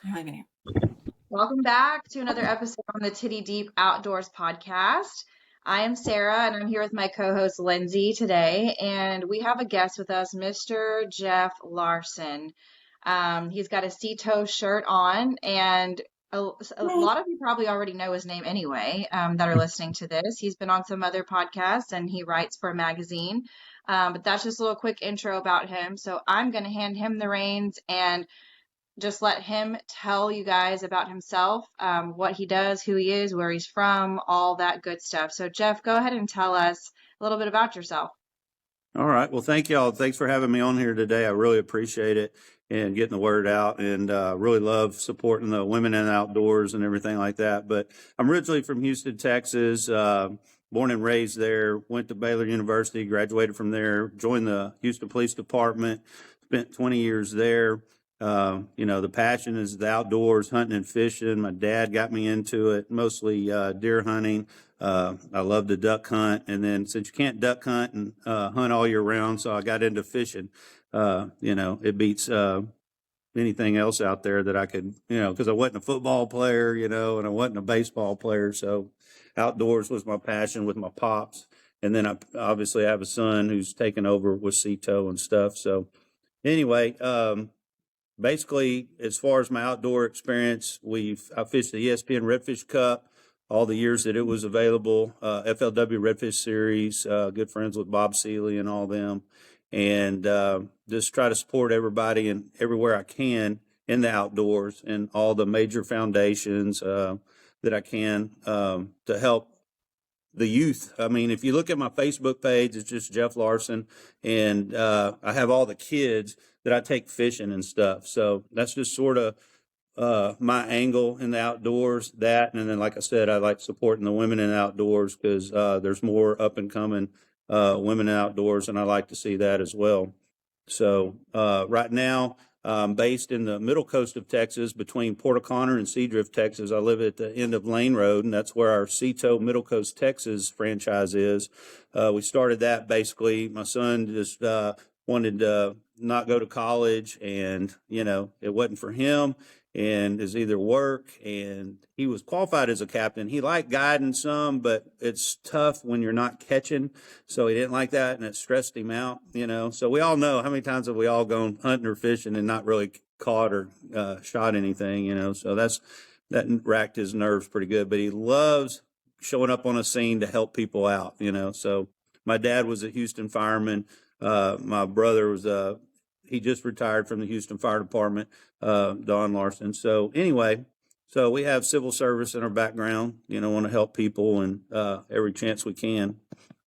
I don't even know. Welcome back to another episode on the Titty Deep Outdoors podcast. I am Sarah, and I'm here with my co-host Lindsay today, and we have a guest with us, Mr. Jeff Larson. He's got a Sea-Toe shirt on, and a lot of you probably already know his name anyway, that are listening to this. He's been on some other podcasts, and he writes for a magazine. But that's just a little quick intro about him. So I'm going to hand him the reins and just let him tell you guys about himself, what he does, who he is, where he's from, all that good stuff. So, Jeff, go ahead and tell us a little bit about yourself. All right. Well, thank y'all. Thanks for having me on here today. I really appreciate it and getting the word out, and really love supporting the women in the outdoors and everything like that. But I'm originally from Houston, Texas, born and raised there, went to Baylor University, graduated from there, joined the Houston Police Department, spent 20 years there. The passion is the outdoors, hunting and fishing. My dad got me into it, mostly deer hunting. I love to duck hunt. And then since you can't duck hunt and hunt all year round, so I got into fishing. It beats anything else out there that I could, because I wasn't a football player, and I wasn't a baseball player. So outdoors was my passion with my pops. And then I obviously have a son who's taken over with Sea-Toe and stuff. So anyway, basically, as far as my outdoor experience, I fished the ESPN Redfish Cup all the years that it was available, FLW Redfish Series, good friends with Bob Seeley and all them, and just try to support everybody and everywhere I can in the outdoors and all the major foundations that I can to help the youth. I mean, if you look at my Facebook page, it's just Jeff Larson, and I have all the kids that I take fishing and stuff. So that's just sort of my angle in the outdoors, that. And then, like I said, I like supporting the women in the outdoors because there's more up and coming women in outdoors, and I like to see that as well. So right now, I'm based in the middle coast of Texas between Port O'Connor and Seadrift, Texas. I live at the end of Lane Road, and that's where our Sea-Toe Middle Coast, Texas franchise is. We started that basically. My son just wanted to not go to college, and, it wasn't for him, and is either work, and he was qualified as a captain. He liked guiding some, but it's tough when you're not catching. So he didn't like that, and it stressed him out, So we all know how many times have we all gone hunting or fishing and not really caught or shot anything, So that racked his nerves pretty good. But he loves showing up on a scene to help people out, So my dad was a Houston fireman. My brother was he just retired from the Houston Fire Department, Don Larson. So anyway, so we have civil service in our background, want to help people and every chance we can.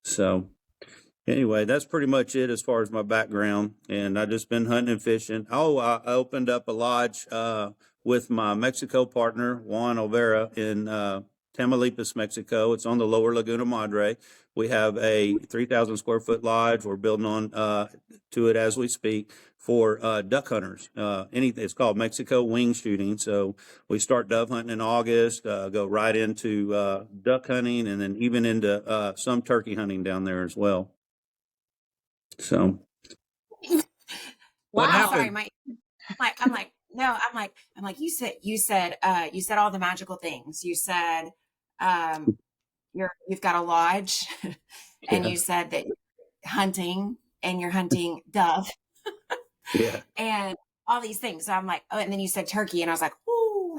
So anyway, that's pretty much it as far as my background. And I just been hunting and fishing. Oh, I opened up a lodge with my Mexico partner, Juan Olvera, in Tamaulipas, Mexico. It's on the lower Laguna Madre. We have a 3,000 square foot lodge. We're building on to it as we speak for duck hunters. It's called Mexico Wing Shooting. So we start dove hunting in August, go right into duck hunting, and then even into some turkey hunting down there as well. So, What happened? Sorry, I'm like, you said all the magical things. You said, you've got a lodge, and you said that you're hunting and you're hunting dove, yeah, and all these things. So I'm like, oh, and then you said turkey, and I was like, ooh,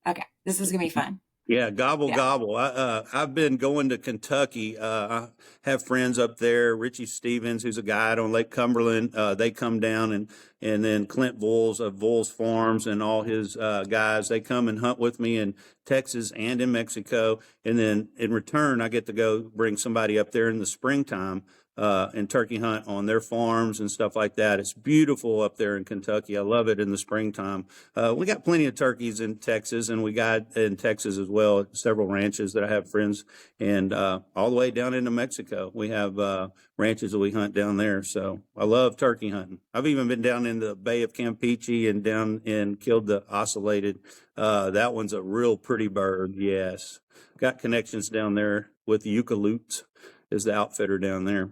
okay, this is gonna be fun. Yeah, gobble. I've been going to Kentucky. I have friends up there. Richie Stevens, who's a guide on Lake Cumberland. They come down, and then Clint Voles of Voles Farms and all his guys. They come and hunt with me in Texas and in Mexico. And then in return, I get to go bring somebody up there in the springtime and turkey hunt on their farms and stuff like that. It's beautiful up there in Kentucky. I love it in the springtime. We got plenty of turkeys in Texas, and we got in Texas as well, several ranches that I have friends, and all the way down into Mexico. We have ranches that we hunt down there. So I love turkey hunting. I've even been down in the Bay of Campeche and down and killed the ocellated. That one's a real pretty bird. Yes. Got connections down there with Eucalypts is the outfitter down there.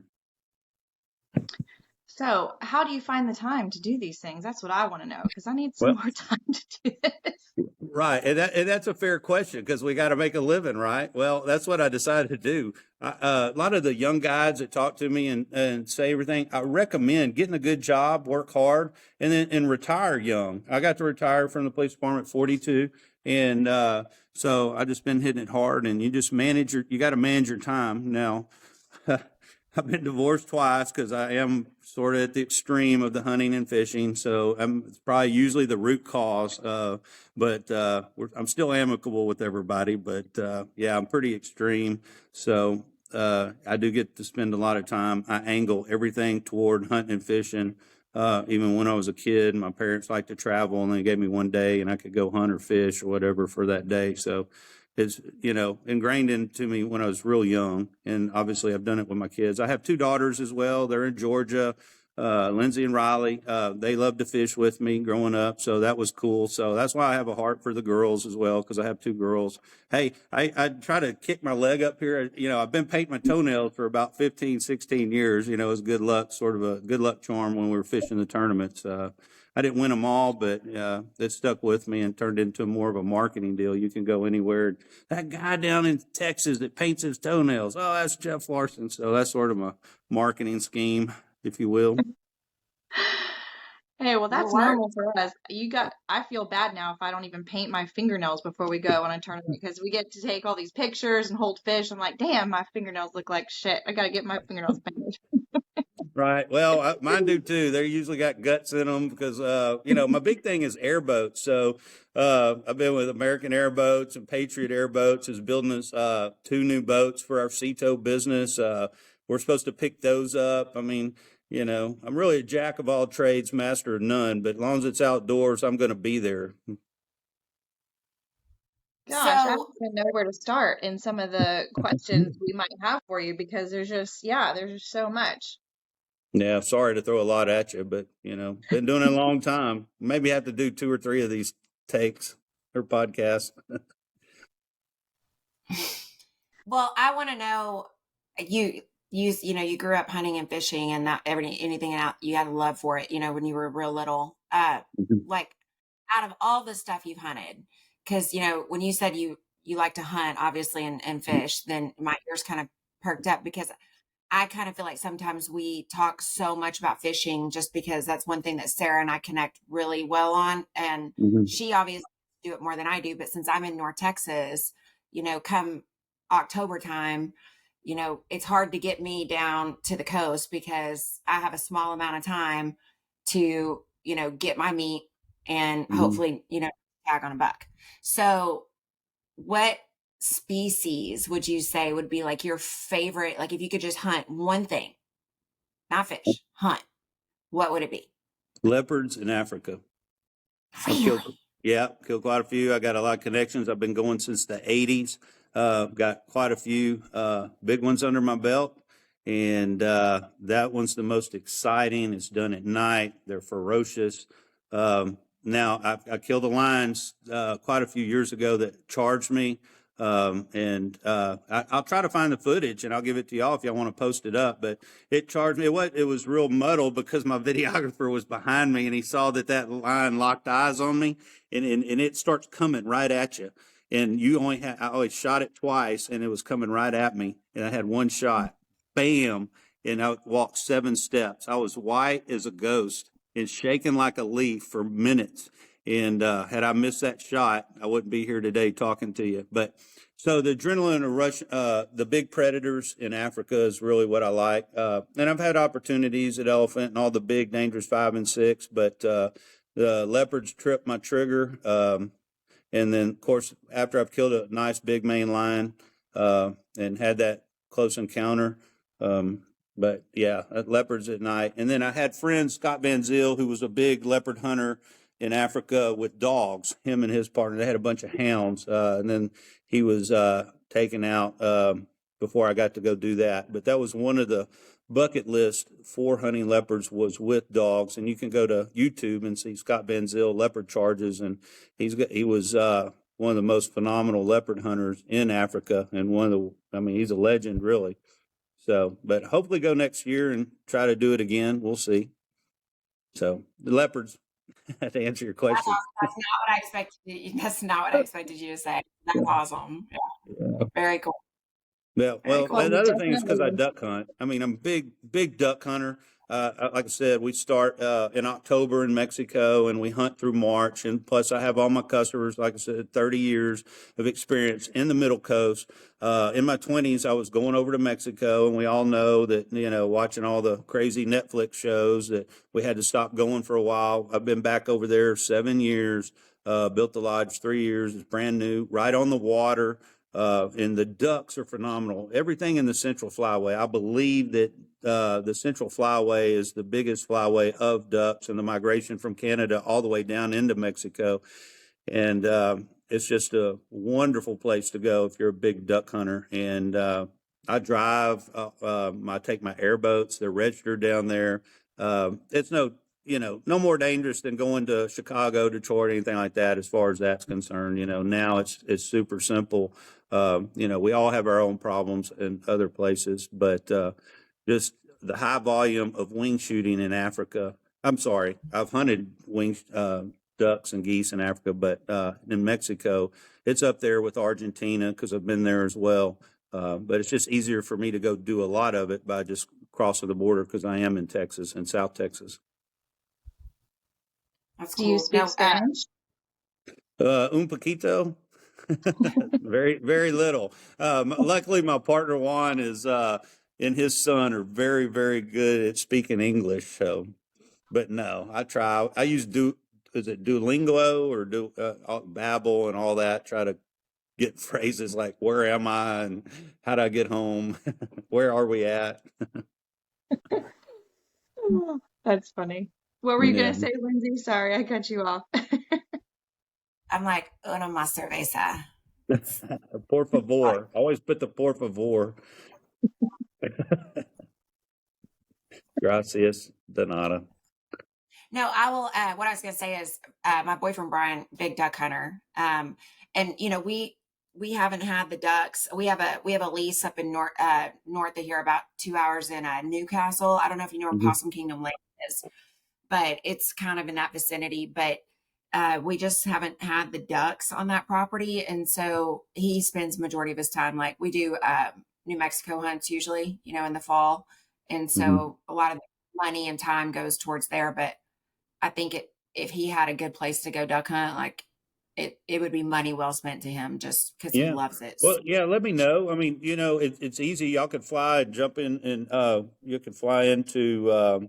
So, how do you find the time to do these things? That's what I want to know because I need some Well, more time to do this. right, and that's a fair question because we got to make a living, right? Well, that's what I decided to do. A lot of the young guys that talk to me and say everything, I recommend getting a good job, work hard, and retire young. I got to retire from the police department at 42, and so I just been hitting it hard. And you just you got to manage your time now. I've been divorced twice because I am sort of at the extreme of the hunting and fishing. So it's probably usually the root cause. But I'm still amicable with everybody. But yeah, I'm pretty extreme. So I do get to spend a lot of time. I angle everything toward hunting and fishing. Even when I was a kid, my parents liked to travel, and they gave me one day, and I could go hunt or fish or whatever for that day. So it's ingrained into me when I was real young, and obviously I've done it with my kids. I have two daughters as well. They're in Georgia, Lindsay and Riley. They loved to fish with me growing up, so that was cool. So that's why I have a heart for the girls as well, because I have two girls. Hey, I try to kick my leg up here. I've been painting my toenails for about 15, 16 years. It's good luck, sort of a good luck charm when we were fishing the tournaments. I didn't win them all, but it stuck with me and turned into more of a marketing deal. You can go anywhere. That guy down in Texas that paints his toenails, oh, that's Jeff Larson. So that's sort of a marketing scheme, if you will. Hey, well, that's It'll work. normal for us. I feel bad now if I don't even paint my fingernails before we go on a tournament because we get to take all these pictures and hold fish. I'm like, damn, my fingernails look like shit. I gotta get my fingernails painted. Right. Well, mine do too. They usually got guts in them because, my big thing is airboats. So I've been with American Airboats and Patriot Airboats is building us two new boats for our Ceto business. We're supposed to pick those up. I mean, I'm really a jack of all trades, master of none, but as long as it's outdoors, I'm going to be there. Gosh, I don't So, even know where to start in some of the questions we might have for you because there's just so much. Yeah, sorry to throw a lot at you, but been doing it a long time. Maybe have to do 2 or 3 of these takes or podcasts. well, I want to know you grew up hunting and fishing and that anything out you had a love for it, when you were real little. Like out of all the stuff you've hunted, because when you said you like to hunt, obviously, and fish, then my ears kind of perked up because I kind of feel like sometimes we talk so much about fishing just because that's one thing that Sarah and I connect really well on. And she obviously do it more than I do. But since I'm in North Texas, come October time, it's hard to get me down to the coast because I have a small amount of time to, get my meat and hopefully, tag on a buck. So what species would you say would be like your favorite? Like if you could just hunt one thing, not fish, hunt, what would it be? Leopards in Africa. Really? Killed quite a few. I got a lot of connections. I've been going since the 80s. Got quite a few big ones under my belt. And that one's the most exciting. It's done at night. They're ferocious. Now, I killed the lions quite a few years ago that charged me. And I'll try to find the footage and I'll give it to y'all if y'all want to post it up. But it charged me. It was real muddled because my videographer was behind me and he saw that lion locked eyes on me and it starts coming right at you. And I always shot it twice and it was coming right at me. And I had one shot, bam. And I walked 7 steps. I was white as a ghost and shaking like a leaf for minutes. And had I missed that shot, I wouldn't be here today talking to you. But so the adrenaline rush, the big predators in Africa is really what I like. And I've had opportunities at elephant and all the big dangerous 5 and 6, but the leopards tripped my trigger. And then, of course, after I've killed a nice big Maine lion and had that close encounter, but yeah, leopards at night. And then I had friends, Scott Van Zyl, who was a big leopard hunter in Africa with dogs, him and his partner. They had a bunch of hounds. And then he was taken out before I got to go do that. But that was one of the bucket list for hunting leopards was with dogs. And you can go to YouTube and see Scott Van Zyl leopard charges. And he was one of the most phenomenal leopard hunters in Africa. And he's a legend, really. So, but hopefully go next year and try to do it again. We'll see. So the leopards, to answer your That's question. awesome. That's not what I expected that's not what I expected you to say. That's awesome. Yeah. Yeah. Very cool. Yeah, Very well, Well, cool. we another thing is because I definitely. duck hunt. I mean, I'm a big duck hunter. Like I said, we start in October in Mexico, and we hunt through March. And plus, I have all my customers. Like I said, 30 years of experience in the Middle Coast. In my 20s, I was going over to Mexico, and we all know that, watching all the crazy Netflix shows, that we had to stop going for a while. I've been back over there 7 years. Built the lodge 3 years. It's brand new, right on the water. And the ducks are phenomenal. Everything in the Central Flyway. I believe that the Central Flyway is the biggest flyway of ducks, and the migration from Canada all the way down into Mexico. And it's just a wonderful place to go if you're a big duck hunter. And I drive. I take my airboats. They're registered down there. It's no more dangerous than going to Chicago, Detroit, anything like that. As far as that's concerned, now it's super simple. We all have our own problems in other places, but just the high volume of wing shooting in Africa. I'm sorry, I've hunted ducks and geese in Africa, but in Mexico, it's up there with Argentina because I've been there as well. But it's just easier for me to go do a lot of it by just crossing the border because I am in Texas, in South Texas. That's Do you cool. speak No, Spanish? Un poquito. Very, very little. Luckily, my partner Juan and his son are very, very good at speaking English. So, but no, I try. I use is it Duolingo or Babbel and all that. Try to get phrases like "Where am I?" and "How do I get home?" "Where are we at?" Oh, that's funny. What were you Yeah. gonna say, Lindsay? Sorry, I cut you off. I'm like, una más cerveza. Por Like, favor. Always put the por favor. Gracias, de nada. no, I will. What I was going to say is, my boyfriend Brian, big duck hunter, and we haven't had the ducks. We have a lease up in north of here, about 2 hours in Newcastle. I don't know if you know where Mhm. Possum Kingdom Lake is, but it's kind of in that vicinity. But we just haven't had the ducks on that property, and so he spends majority of his time, like we do, New Mexico hunts usually, in the fall, and Mhm. so a lot of money and time goes towards there. But I think if he had a good place to go duck hunt, like it would be money well spent to him just because he Yeah. loves it. Well, yeah, let me know. I mean, it's easy. Y'all could fly, jump in, and you could fly into,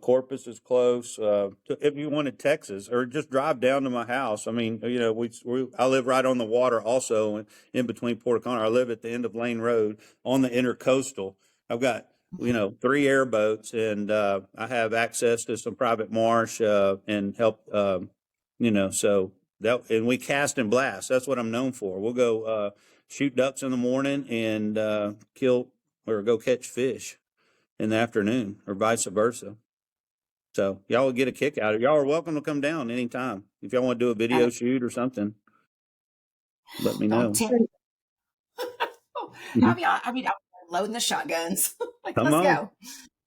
Corpus is close. If you wanted Texas, or just drive down to my house. I mean, I live right on the water, also in between Port O'Connor. I live at the end of Lane Road on the intercoastal. I've got 3 airboats, and I have access to some private marsh and help. So that, and we cast and blast. That's what I'm known for. We'll go shoot ducks in the morning and kill or go catch fish in the afternoon, or vice versa. So y'all will get a kick out of it. Y'all are welcome to come down anytime. If y'all want to do a Uh, video shoot or something, let me don't know. tempt me. Mhm. I'm loading the shotguns. Like, Come let's on, go.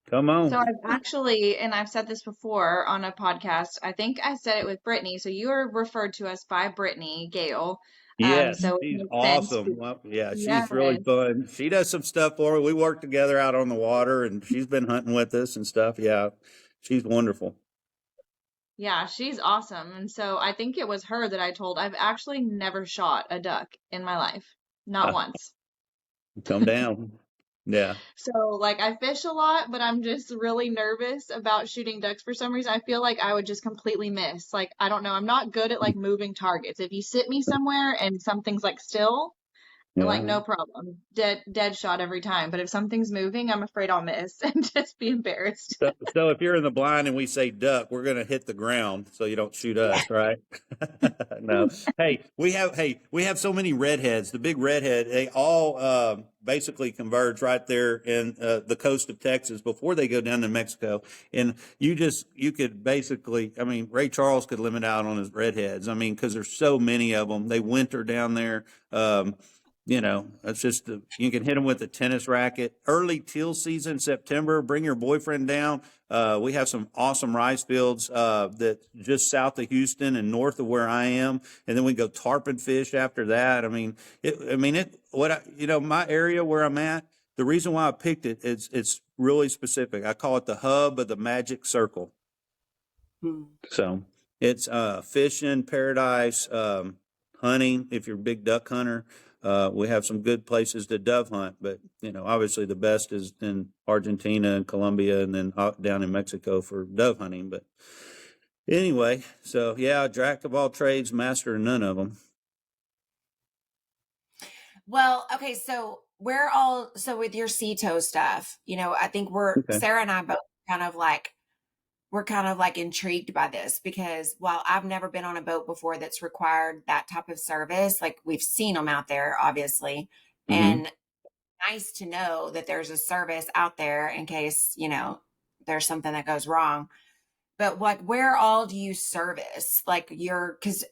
come So on. I've actually, and I've said this before on a podcast, I think I said it with Brittany. So you are referred to us by Brittany Gale. Yes, So it she's makes sense. awesome. Well, yeah, Yes. she's really fun. She does some stuff for her. We work together out on the water, and she's been hunting with us and stuff. Yeah, she's wonderful. Yeah, she's awesome. And so I think it was her that I told I've actually never shot a duck in my life. Not Uh, once. Come down. Yeah. So, like, I fish a lot, but I'm just really nervous about shooting ducks for some reason. I feel like I would just completely miss. Like, I don't know. I'm not good at like moving targets. If you sit me somewhere and something's like still, like Yeah. no problem. Dead shot every time. But if something's moving, I'm afraid I'll miss and just be embarrassed. So if you're in the blind and we say duck, we're going to hit the ground so you don't shoot us, right? No. Hey, we have so many redheads. The big redhead, they all basically converge right there in the coast of Texas before they go down to Mexico. And you could basically, I mean, Ray Charles could limit out on his redheads. I mean, because there's so many of them. They winter down there. That's you can hit them with a tennis racket. Early teal season, September, bring your boyfriend down. We have some awesome rice fields that just south of Houston and north of where I am, and then we go tarpon fish after that. My area where I'm at. The reason why I picked it is it's really specific. I call it the hub of the magic circle. So it's fishing paradise, hunting. If you're a big duck hunter, we have some good places to dove hunt. But obviously the best is in Argentina and Colombia, and then down in Mexico for dove hunting. But anyway, so yeah, jack of all trades, master of none of them. Well, okay, so with your CETO stuff, I think Okay. Sarah and I both we're kind of like intrigued by this, because while I've never been on a boat before that's required that type of service, like we've seen them out there, obviously, and nice to know that there's a service out there in case, there's something that goes wrong. But where all do you service? Like because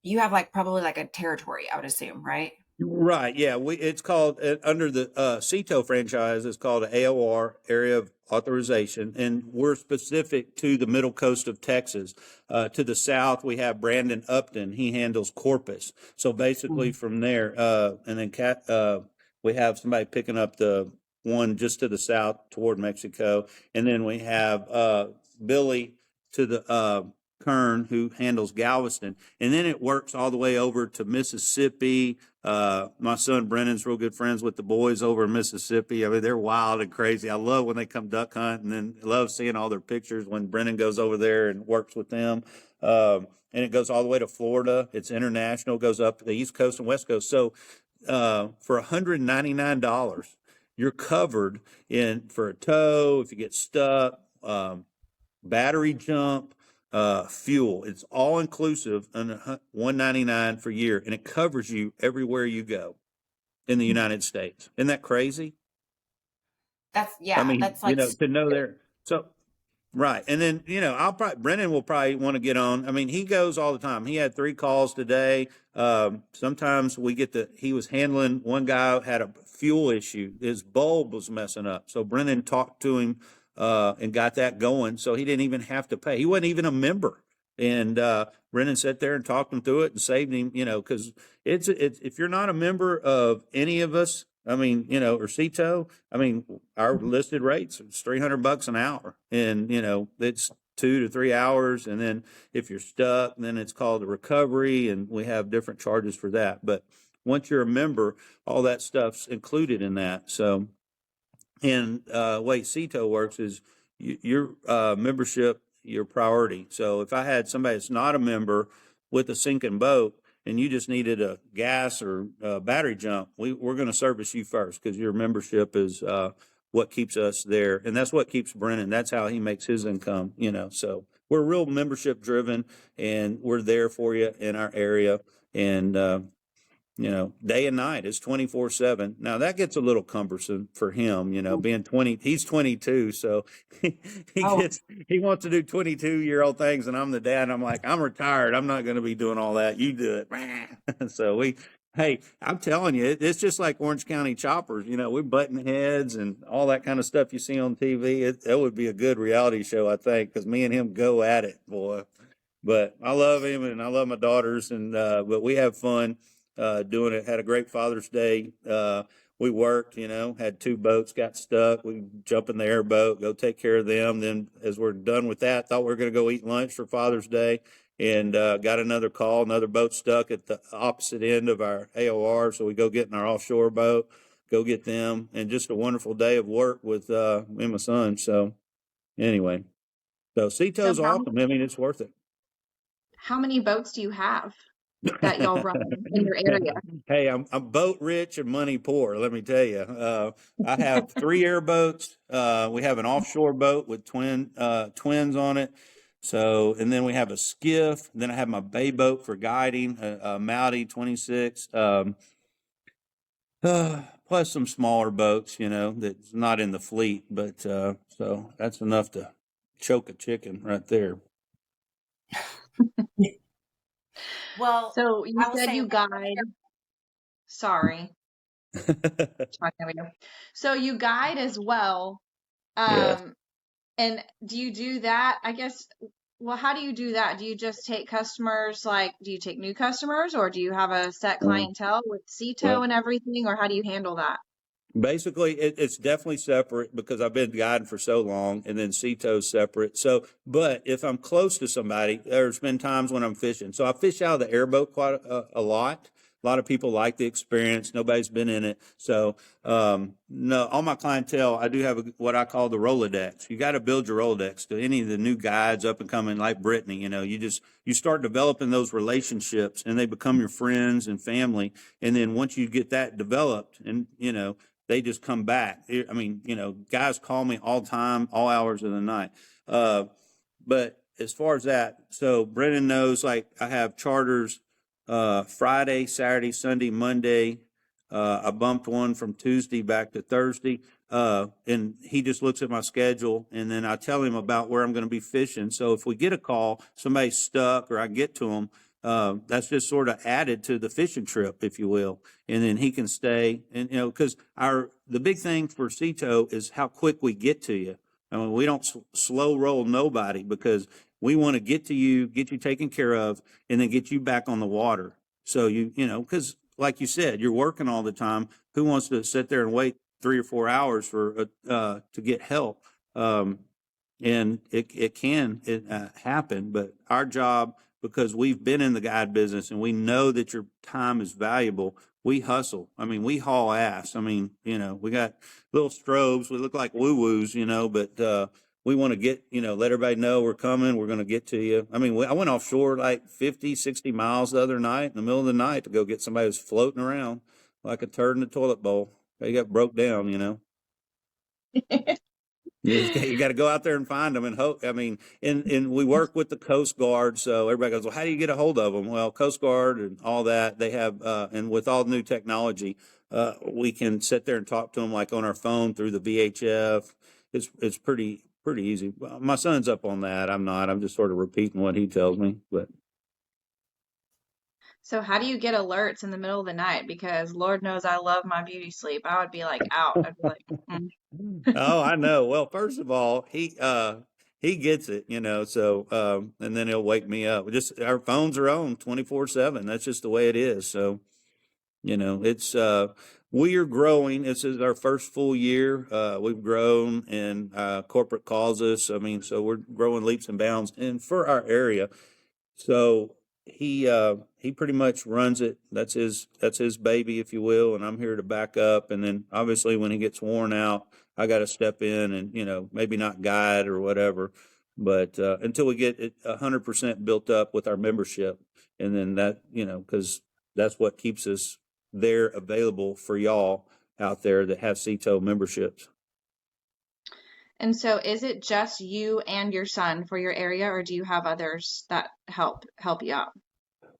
you have probably like a territory, I would assume, right? Right. Yeah. It's called under the CETO franchise. It's called an AOR, Area of Authorization, and we're specific to the middle coast of Texas. To the south, we have Brandon Upton. He handles Corpus. So basically, from there, and then we have somebody picking up the one just to the south toward Mexico, and then we have Billy to the Kern, who handles Galveston, and then it works all the way over to Mississippi. My son Brennan's real good friends with the boys over in Mississippi. I mean, they're wild and crazy. I love when they come duck hunt, and then I love seeing all their pictures when Brennan goes over there and works with them. And it goes all the way to Florida. It's international, goes up the East Coast and West Coast. So for $199, you're covered for a tow, if you get stuck, battery jump, fuel. It's all inclusive and $199 for a year, and it covers you everywhere you go in the United States. Isn't that crazy? That's To know there. So right. And then, Brennan will probably want to get on. I mean, he goes all the time. He had 3 calls today. Sometimes he was handling, one guy had a fuel issue. His bulb was messing up. So Brennan talked to him, and got that going. So he didn't even have to pay. He wasn't even a member. And, Brennan sat there and talked him through it and saved him, because it's if you're not a member of any of us, or CETO, our listed rates is $300 an hour, and it's 2 to 3 hours, and then if you're stuck, then it's called a recovery, and we have different charges for that. But once you're a member, all that stuff's included in that. So, and way CETO works is your membership, your priority. So if I had somebody that's not a member with a sinking boat, and you just needed a gas or battery jump, we're going to service you first, because your membership is what keeps us there. And that's what keeps Brennan. That's how he makes his income, So we're real membership driven, and we're there for you in our area. And, day and night. It's 24/7. Now that gets a little cumbersome for him, being 20, he's 22. So he wants to do 22-year-old things, and I'm the dad. And I'm like, I'm retired. I'm not going to be doing all that. You do it. So hey, I'm telling you, it's just like Orange County choppers. We're butting heads and all that kind of stuff you see on TV. It would be a good reality show, I think, because me and him go at it, boy. But I love him, and I love my daughters, and but we have fun doing it. Had a great Father's Day. We worked, had 2 boats, got stuck. We jump in the airboat, go take care of them. Then as we're done with that, thought we were going to go eat lunch for Father's Day, and got another call, another boat stuck at the opposite end of our AOR. So we go get in our offshore boat, go get them, and just a wonderful day of work with me and my son. So anyway, so CETO's awesome. It's worth it. How many boats do you have that y'all run in your area? Hey, I'm boat rich and money poor. Let me tell you, I have 3 airboats. We have an offshore boat with twins on it. So, and then we have a skiff. Then I have my bay boat for guiding, a Maudi 26. Plus some smaller boats, that's not in the fleet. But so that's enough to choke a chicken right there. Well, so you said you guide. Sorry. So you guide as well. Yeah. And do you do that? I guess, well, how do you do that? Do you just take customers, like, do you take new customers, or do you have a set clientele with CETO Well, and everything, or how do you handle that? basically, it's definitely separate because I've been guiding for so long, and then CETO's separate. So, but if I'm close to somebody, there's been times when I'm fishing. So I fish out of the airboat quite a lot. A lot of people like the experience. Nobody's been in it. So, no, all my clientele, I do have what I call the Rolodex. You got to build your Rolodex to any of the new guides up and coming like Brittany. You start developing those relationships and they become your friends and family. And then once you get that developed and, they just come back. I mean, guys call me all time, all hours of the night. But as far as that, so Brennan knows, like, I have charters Friday, Saturday, Sunday, Monday. I bumped one from Tuesday back to Thursday. And he just looks at my schedule, and then I tell him about where I'm going to be fishing. So if we get a call, somebody's stuck, or I get to them, that's just sort of added to the fishing trip, if you will. And then he can stay, and because the big thing for CETO is how quick we get to you. I mean, we don't slow roll nobody, because we want to get to you, get you taken care of, and then get you back on the water. So because like you said, you're working all the time. Who wants to sit there and wait 3 or 4 hours for to get help? And it can happen, but our job, because we've been in the guide business and we know that your time is valuable, we hustle. I mean, we haul ass. I mean, we got little strobes. We look like woo-woos, but we want to let everybody know we're coming. We're going to get to you. I mean, I went offshore like 50, 60 miles the other night in the middle of the night to go get somebody who's floating around like a turd in a toilet bowl. They got broke down. You got to go out there and find them and hope. I mean, and we work with the Coast Guard, so everybody goes, well, how do you get a hold of them? Well, Coast Guard and all that, they have, and with all new technology, we can sit there and talk to them like on our phone through the VHF. It's pretty easy. Well, my son's up on that. I'm not. I'm just sort of repeating what he tells me, but. So how do you get alerts in the middle of the night? Because Lord knows I love my beauty sleep. I would be like out. I'd be like, mm. Oh, I know. Well, first of all, he gets it, so and then he'll wake me up. Just our phones are on 24/7. That's just the way it is. So, it's we are growing. This is our first full year. We've grown, and corporate calls us. I mean, so we're growing leaps and bounds, and for our area. So he pretty much runs it. That's his baby, if you will, and I'm here to back up. And then obviously when he gets worn out, I got to step in and maybe not guide or whatever, but until we get it 100% built up with our membership, and then that because that's what keeps us there available for y'all out there that have CETO memberships. And so is it just you and your son for your area, or do you have others that help you out?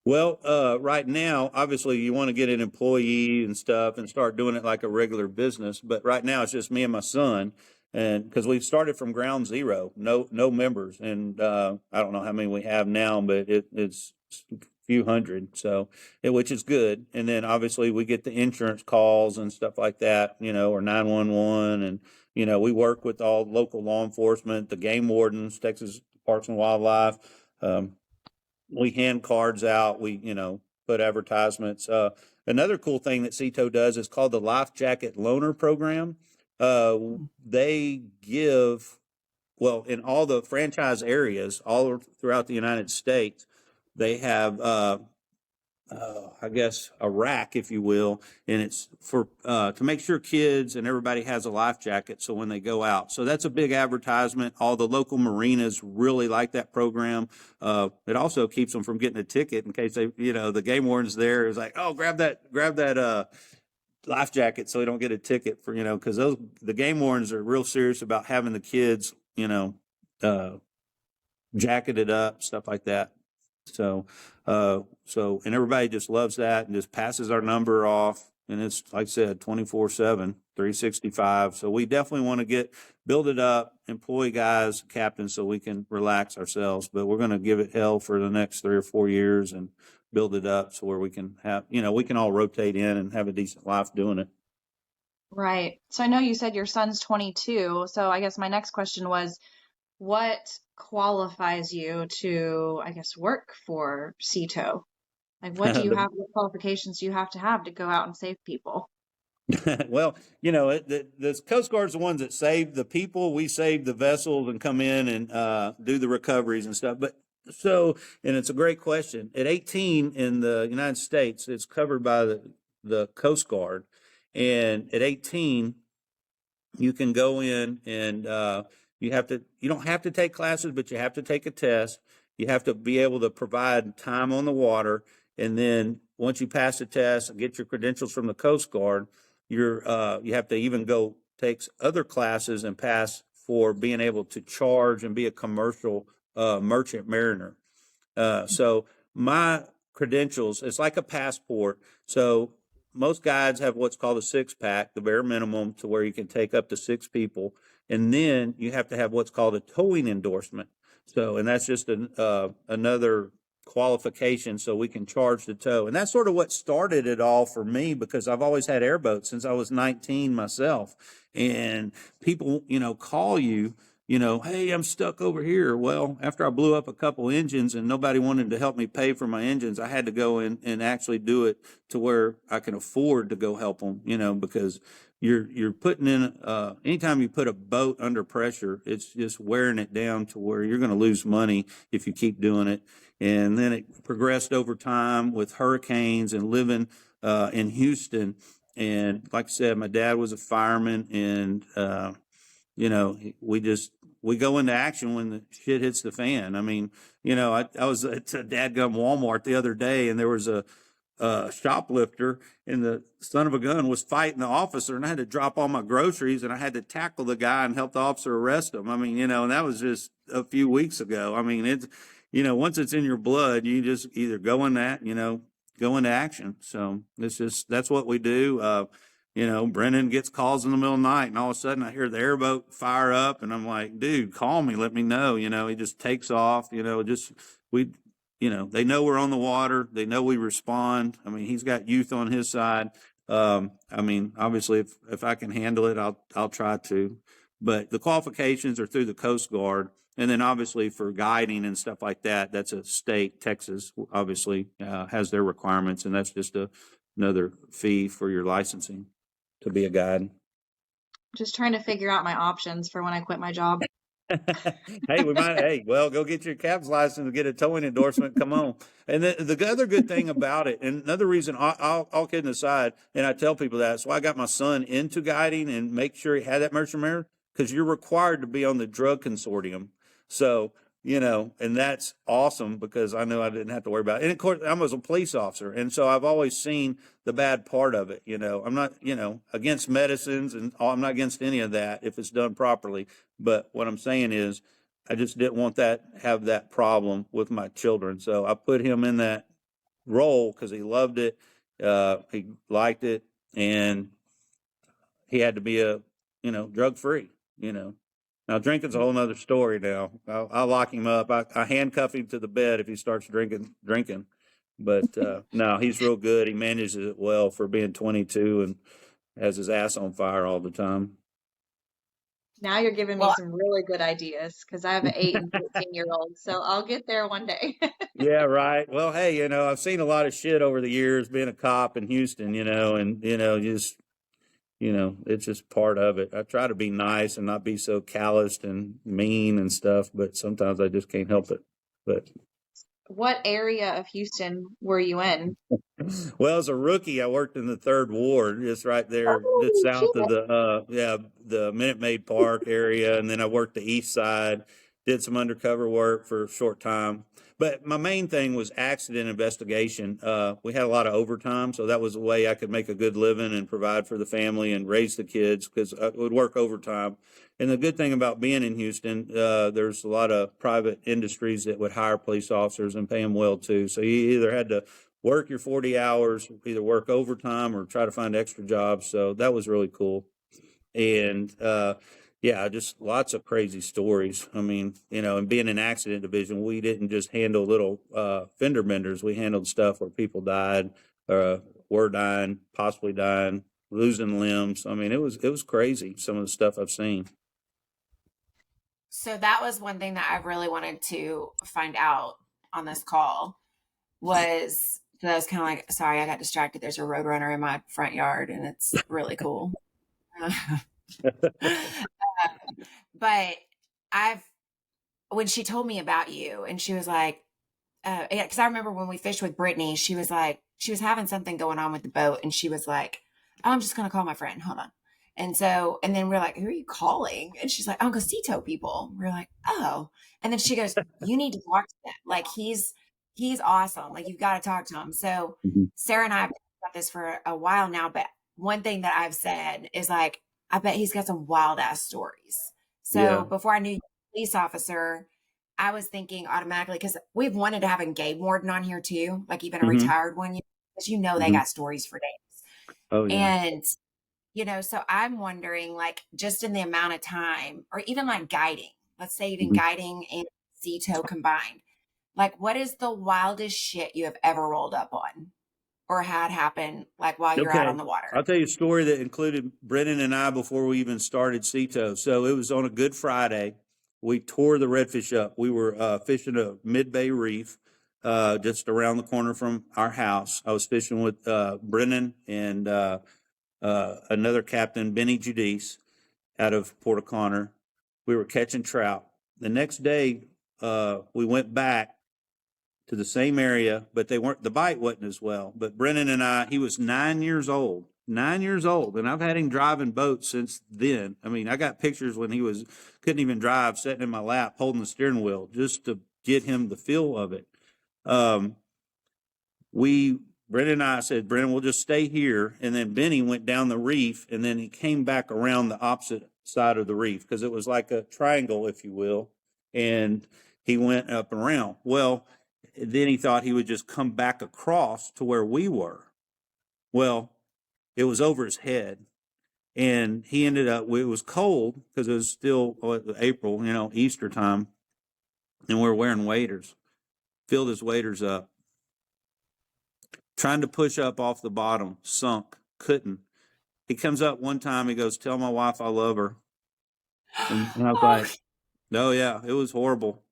Well, right now, obviously, you want to get an employee and stuff and start doing it like a regular business. But right now, it's just me and my son, and because we've started from ground zero, no members, and I don't know how many we have now, but it's a few hundred, so which is good. And then obviously, we get the insurance calls and stuff like that, or 911, and we work with all local law enforcement, the game wardens, Texas Parks and Wildlife. We hand cards out. We, put advertisements. Another cool thing that CETO does is called the Life Jacket Loaner Program. They give, well, in all the franchise areas all throughout the United States, they have I guess a rack, if you will, and it's for to make sure kids and everybody has a life jacket so when they go out. So that's a big advertisement. All the local marinas really like that program. It also keeps them from getting a ticket in case they, the game warden's there is like, oh, grab that life jacket so they don't get a ticket for, because the game wardens are real serious about having the kids, jacketed up, stuff like that. So, and everybody just loves that and just passes our number off. And it's, like I said, 24/7, 365. So we definitely want to build it up, employ guys, captains, so we can relax ourselves. But we're going to give it hell for the next 3 or 4 years and build it up so where we can have, we can all rotate in and have a decent life doing it. Right. So I know you said your son's 22. So I guess my next question was, what qualifies you to, I guess, work for CETO? Like, what do you The have, what qualifications do you have to go out and save people? well, the Coast Guard's the ones that save the people. We save the vessels and come in and do the recoveries and stuff. But so, and it's a great question. At 18 in the United States, it's covered by the Coast Guard. And at 18, you can go in and you don't have to take classes, but you have to take a test. You have to be able to provide time on the water. And then once you pass the test and get your credentials from the Coast Guard, you have to even go take other classes and pass for being able to charge and be a commercial merchant mariner. So my credentials, it's like a passport. So most guides have what's called a 6-pack, the bare minimum, to where you can take up to 6 people. And then you have to have what's called a towing endorsement. So, and that's just another qualification so we can charge the tow. And that's sort of what started it all for me, because I've always had airboats since I was 19 myself. And people, call you, hey, I'm stuck over here. Well, after I blew up a couple engines and nobody wanted to help me pay for my engines, I had to go in and actually do it to where I can afford to go help them, because you're putting in, anytime you put a boat under pressure, it's just wearing it down to where you're going to lose money if you keep doing it. And then it progressed over time with hurricanes and living in Houston. And like I said, my dad was a fireman, and we go into action when the shit hits the fan. I mean, I was at a dadgum Walmart the other day, and there was a shoplifter, and the son of a gun was fighting the officer, and I had to drop all my groceries, and I had to tackle the guy and help the officer arrest him. I mean, and that was just a few weeks ago. I mean, it's, once it's in your blood, you just either go into action. So that's what we do. Brennan gets calls in the middle of the night, and all of a sudden I hear the airboat fire up, and I'm like, dude, call me, let me know. He just takes off, they know we're on the water. They know we respond. I mean, he's got youth on his side. I mean, obviously if I can handle it, I'll try to, but the qualifications are through the Coast Guard. And then obviously for guiding and stuff like that, that's a state. Texas obviously has their requirements, and that's just another fee for your licensing to be a guide. Just trying to figure out my options for when I quit my job. Hey, well, go get your Cap's license and get a towing endorsement. Come on. And the other good thing about it, and another reason, all kidding aside, and I tell people that, so I got my son into guiding and make sure he had that merchant mariner, because you're required to be on the drug consortium. So, and that's awesome, because I knew I didn't have to worry about it. And of course, I was a police officer, and so I've always seen the bad part of it. I'm not, against medicines, and I'm not against any of that if it's done properly. But what I'm saying is, I just didn't want have that problem with my children. So I put him in that role because he loved it. He liked it, and he had to be drug free, Now drinking's a whole nother story now. I'll lock him up. I handcuff him to the bed if he starts drinking. But no, he's real good. He manages it well for being 22 and has his ass on fire all the time. Now you're giving me Well, some really good ideas because I have an 8 and 14-year-old, so I'll get there one day. Yeah, right. Well, hey, I've seen a lot of shit over the years being a cop in Houston, and just it's just part of it. I try to be nice and not be so calloused and mean and stuff, but sometimes I just can't help it. But What area of Houston were you in? well, as a rookie, I worked in the Third Ward, just right there, just Oh, south of shit. the Minute Maid Park area, and then I worked the east side. Did some undercover work for a short time, but my main thing was accident investigation. We had a lot of overtime, so that was a way I could make a good living and provide for the family and raise the kids, because I would work overtime. And the good thing about being in Houston, there's a lot of private industries that would hire police officers and pay them well too. So you either had to work your 40 hours, either work overtime or try to find extra jobs. So that was really cool. And yeah, just lots of crazy stories. I mean, and being an accident division, we didn't just handle little fender benders. We handled stuff where people died, were dying, possibly dying, losing limbs. I mean, it was crazy, some of the stuff I've seen. So that was one thing that I really wanted to find out on this call was that I was kind of like, sorry, I got distracted. There's a roadrunner in my front yard and it's really cool. But I've, when she told me about you and she was like, yeah, because I remember when we fished with Brittany, she was like, she was having something going on with the boat, and she was like, oh, I'm just gonna call my friend. Hold on. And so, and then we're like, who are you calling? And she's like, Uncle Cito people. We're like, oh. And then she goes, you need to talk to him. Like he's awesome. Like you've got to talk to him. So Mhm. Sarah and I have talked about this for a while now, but one thing that I've said is like, I bet he's got some wild ass stories. So Yeah. before I knew you were a police officer, I was thinking automatically because we've wanted to have a game warden on here too, like even a Hmm. retired one, because they Hmm. got stories for days. Oh yeah. And, so I'm wondering, like, just in the amount of time, or even like guiding, let's say even Mhm. guiding and CETO combined, like, what is the wildest shit you have ever rolled up on or had happen, like, while you're out Okay. on the water? I'll tell you a story that included Brennan and I before we even started CETO. So it was on a Good Friday. We tore the redfish up. We were fishing a mid-bay reef just around the corner from our house. I was fishing with Brennan and another captain, Benny Judice, out of Port O'Connor. We were catching trout. The next day, we went back to the same area, but the bite wasn't as well. But Brennan and I, he was 9 years old, 9 years old. And I've had him driving boats since then. I mean, I got pictures when couldn't even drive, sitting in my lap, holding the steering wheel just to get him the feel of it. Um, Brennan and I said, Brennan, we'll just stay here. And then Benny went down the reef and then he came back around the opposite side of the reef because it was like a triangle, if you will. And he went up and around. Well, then he thought he would just come back across to where we were. Well, it was over his head. And he ended up, it was cold because it was still April, Easter time. And we were wearing waders, filled his waders up, trying to push up off the bottom, sunk, couldn't. He comes up one time, he goes, tell my wife I love her. And I was Oh, like, oh, yeah, it was horrible.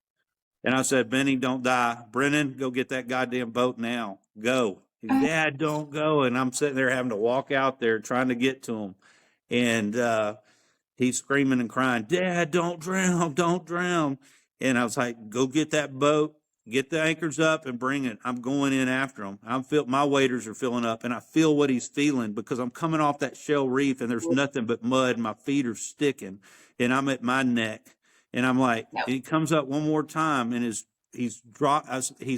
And I said, Benny, don't die. Brennan, go get that goddamn boat now. Go. Dad, don't go. And I'm sitting there having to walk out there trying to get to him. And he's screaming and crying, Dad, don't drown, don't drown. And I was like, go get that boat, get the anchors up and bring it. I'm going in after him. My waders are filling up and I feel what he's feeling because I'm coming off that shell reef and there's nothing but mud. My feet are sticking and I'm at my neck. And I'm like, no. and he comes up one more time and he's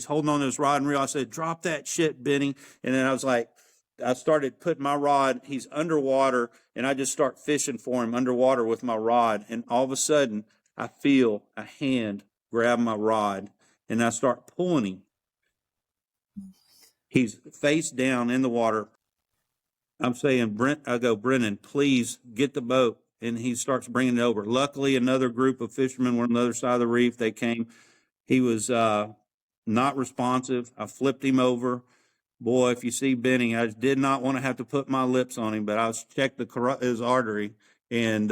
holding on to his rod and reel. I said, drop that shit, Benny. And then I started putting my rod, he's underwater, and I just start fishing for him underwater with my rod. And all of a sudden, I feel a hand grab my rod, and I start pulling him. He's face down in the water. I'm saying, Brennan, please get the boat. And he starts bringing it over. Luckily, another group of fishermen were on the other side of the reef. They came. He was not responsive. I flipped him over. Boy, if you see Benny, I did not want to have to put my lips on him, but I checked his artery, and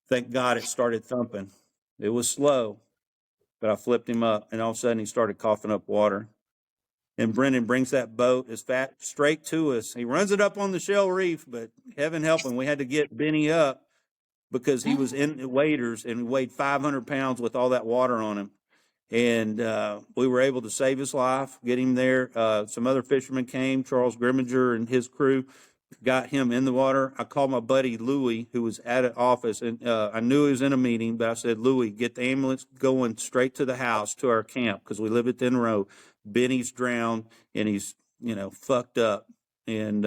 thank God it started thumping. It was slow, but I flipped him up, and all of a sudden he started coughing up water. And Brendan brings that boat straight to us. He runs it up on the shell reef, but heaven help him, we had to get Benny up because he was in the waders and he weighed 500 pounds with all that water on him. And we were able to save his life, get him there. Some other fishermen came, Charles Grimminger and his crew, got him in the water. I called my buddy Louie, who was at an office, and I knew he was in a meeting, but I said, Louie, get the ambulance going straight to the house, to our camp, because we live at Thin Row. Benny's drowned, and he's, fucked up. And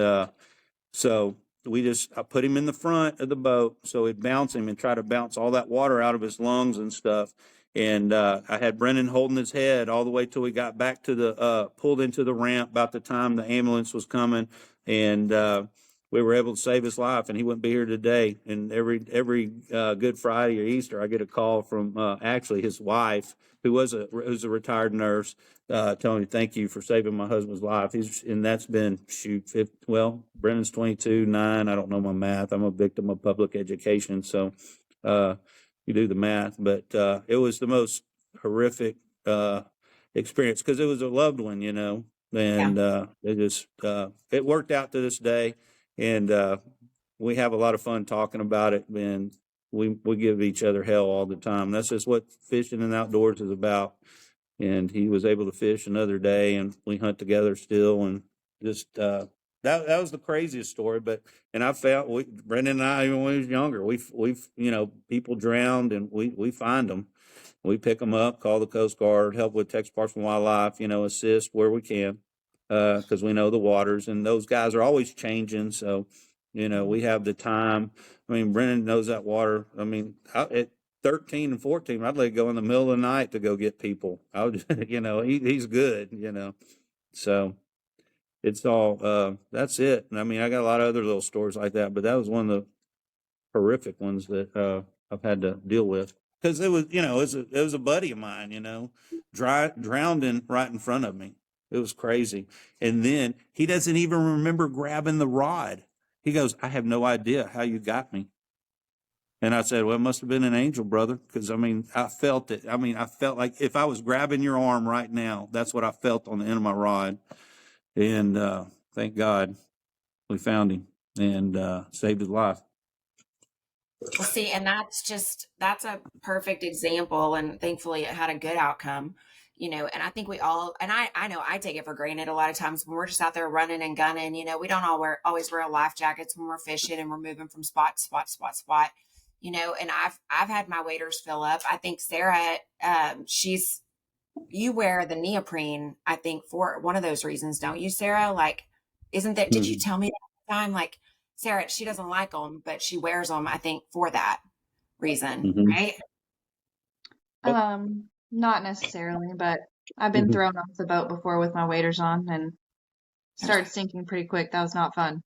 so I put him in the front of the boat so he'd bounce him and try to bounce all that water out of his lungs and stuff. And I had Brennan holding his head all the way till we got back to pulled into the ramp about the time the ambulance was coming. And we were able to save his life, and he wouldn't be here today. And every Good Friday or Easter, I get a call from actually his wife who's a retired nurse, telling me thank you for saving my husband's life. And that's been Brennan's 22, 9. I don't know my math. I'm a victim of public education, so you do the math. But it was the most horrific experience because it was a loved one, and it worked out to this day, and we have a lot of fun talking about it, and we give each other hell all the time. That's just what fishing and outdoors is about. And he was able to fish another day, and we hunt together still, and just that was the craziest story. But and I felt Brendan and I, even when he was younger, we've people drowned, and we find them. We pick them up, call the Coast Guard, help with Texas Parks and Wildlife, assist where we can, because we know the waters, and those guys are always changing. So, we have the time. I mean, Brennan knows that water. I mean, at 13 and 14, I'd let it go in the middle of the night to go get people. I would, he's good, So it's all, that's it. And I mean, I got a lot of other little stories like that, but that was one of the horrific ones that I've had to deal with. Because it was, it was a buddy of mine, drowned right in front of me. It was crazy. And then he doesn't even remember grabbing the rod. He goes, I have no idea how you got me. And I said, well, it must have been an angel, brother. Because, I mean, I felt it. I mean, I felt like if I was grabbing your arm right now, that's what I felt on the end of my rod. And thank God we found him and saved his life. Well, see, and that's a perfect example. And thankfully it had a good outcome, and I think we all, and I know I take it for granted a lot of times when we're just out there running and gunning, we don't always wear life jackets when we're fishing and we're moving from spot to spot, spot, and I've had my waders fill up. I think Sarah, you wear the neoprene, I think for one of those reasons, don't you, Sarah? Like, did you tell me that time? Like, Sarah, she doesn't like them, but she wears them, I think, for that reason, right? Not necessarily, but I've been thrown off the boat before with my waders on and started sinking pretty quick. That was not fun.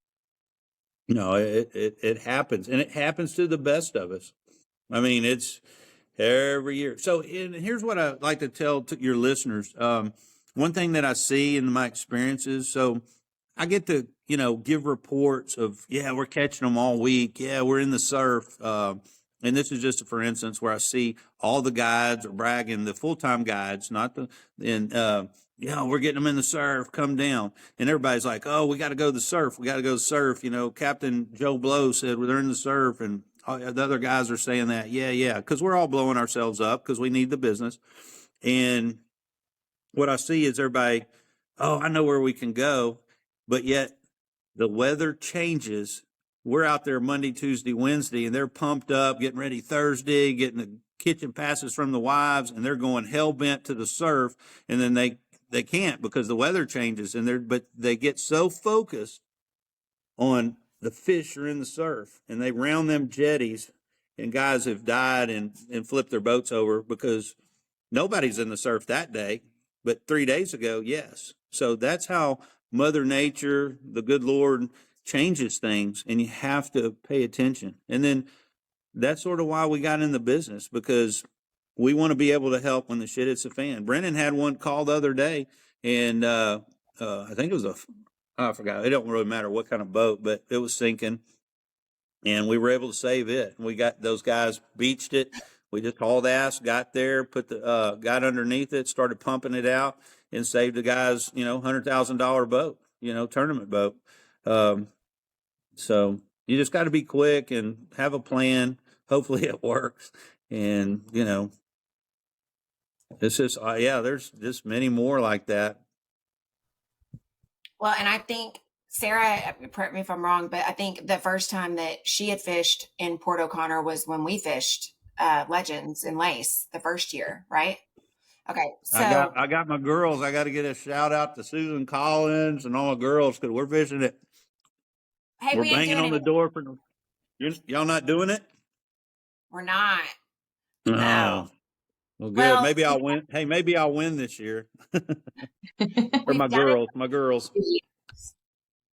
No, it happens, and it happens to the best of us. I mean, it's every year. So, here's what I like to tell to your listeners. One thing that I see in my experiences, so I get to, give reports of, yeah, we're catching them all week. Yeah, we're in the surf. And this is just for instance where I see all the guides are bragging, the full-time guides, not we're getting them in the surf, come down. And everybody's like, oh, we got to go to the surf. We got to go surf. Captain Joe Blow said, well, they're in the surf. And the other guys are saying that. Yeah. Because we're all blowing ourselves up because we need the business. And what I see is everybody, oh, I know where we can go. But yet the weather changes. We're out there Monday, Tuesday, Wednesday, and they're pumped up, getting ready Thursday, getting the kitchen passes from the wives, and they're going hell bent to the surf. And then they can't because the weather changes, but they get so focused on the fish are in the surf, and they round them jetties, and guys have died and flipped their boats over because nobody's in the surf that day, but 3 days ago, yes. So that's how Mother Nature, the good Lord, changes things, and you have to pay attention. And then that's sort of why we got in the business, because we want to be able to help when the shit hits the fan. Brennan had one call the other day, and I think it was I forgot. It don't really matter what kind of boat, but it was sinking, and we were able to save it. We got those guys beached it. We just hauled ass, got there, got underneath it, started pumping it out, and saved the guys, $100,000 boat, tournament boat. So you just got to be quick and have a plan. Hopefully it works. And, it's just, there's just many more like that. Well, and I think Sarah, correct me if I'm wrong, but I think the first time that she had fished in Port O'Connor was when we fished Legends in Lace the first year, right? Okay, so I got my girls. I got to get a shout out to Susan Collins and all the girls because we're fishing it. Hey, we're banging on the door for y'all not doing it. We're not. No. No. Well, good. Maybe I'll win. Hey, maybe I'll win this year. Or my girls.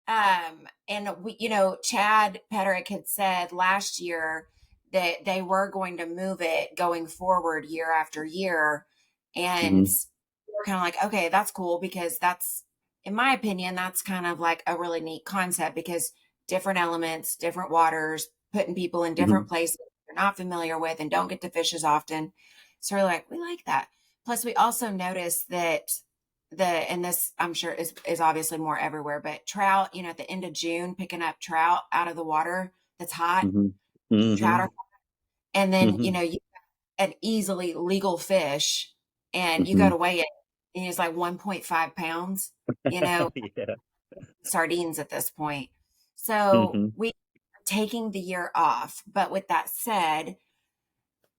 And we, Chad Pederick had said last year that they were going to move it going forward year after year. And Mm-hmm. we're kind of like, okay, that's cool because that's, in my opinion, that's kind of like a really neat concept because different elements, different waters, putting people in Mm-hmm. different places they're not familiar with and don't get to fish as often. So we're like, we like that. Plus, we also noticed that and this I'm sure is obviously more everywhere, but trout, at the end of June, picking up trout out of the water that's hot, Mm-hmm. trout are, Mm-hmm. and then, Mm-hmm. you an easily legal fish and you go Mm-hmm. to weigh it and it's like 1.5 pounds, you know, Yeah. sardines at this point. So Mm-hmm. we are taking the year off. But with that said,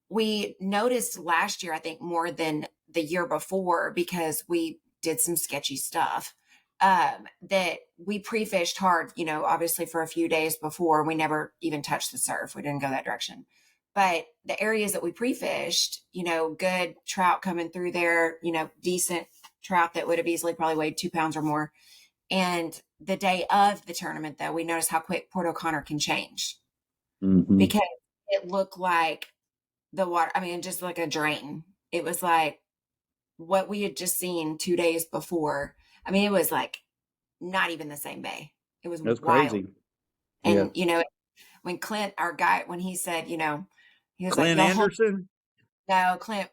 we noticed last year, I think more than the year before, because we did some sketchy stuff, that we pre-fished hard, obviously for a few days before. We never even touched the surf. We didn't go that direction. But the areas that we pre-fished, good trout coming through there, decent trout that would have easily probably weighed 2 pounds or more. And the day of the tournament, though, we noticed how quick Port O'Connor can change Mm-hmm. because it looked like the water, I mean, just like a drain. It was like what we had just seen 2 days before. I mean, it was like not even the same bay. It was That's wild. crazy. Yeah. And, when Clint, our guy, when he said, he was like, Clint y'all hold, Anderson. no, Clint,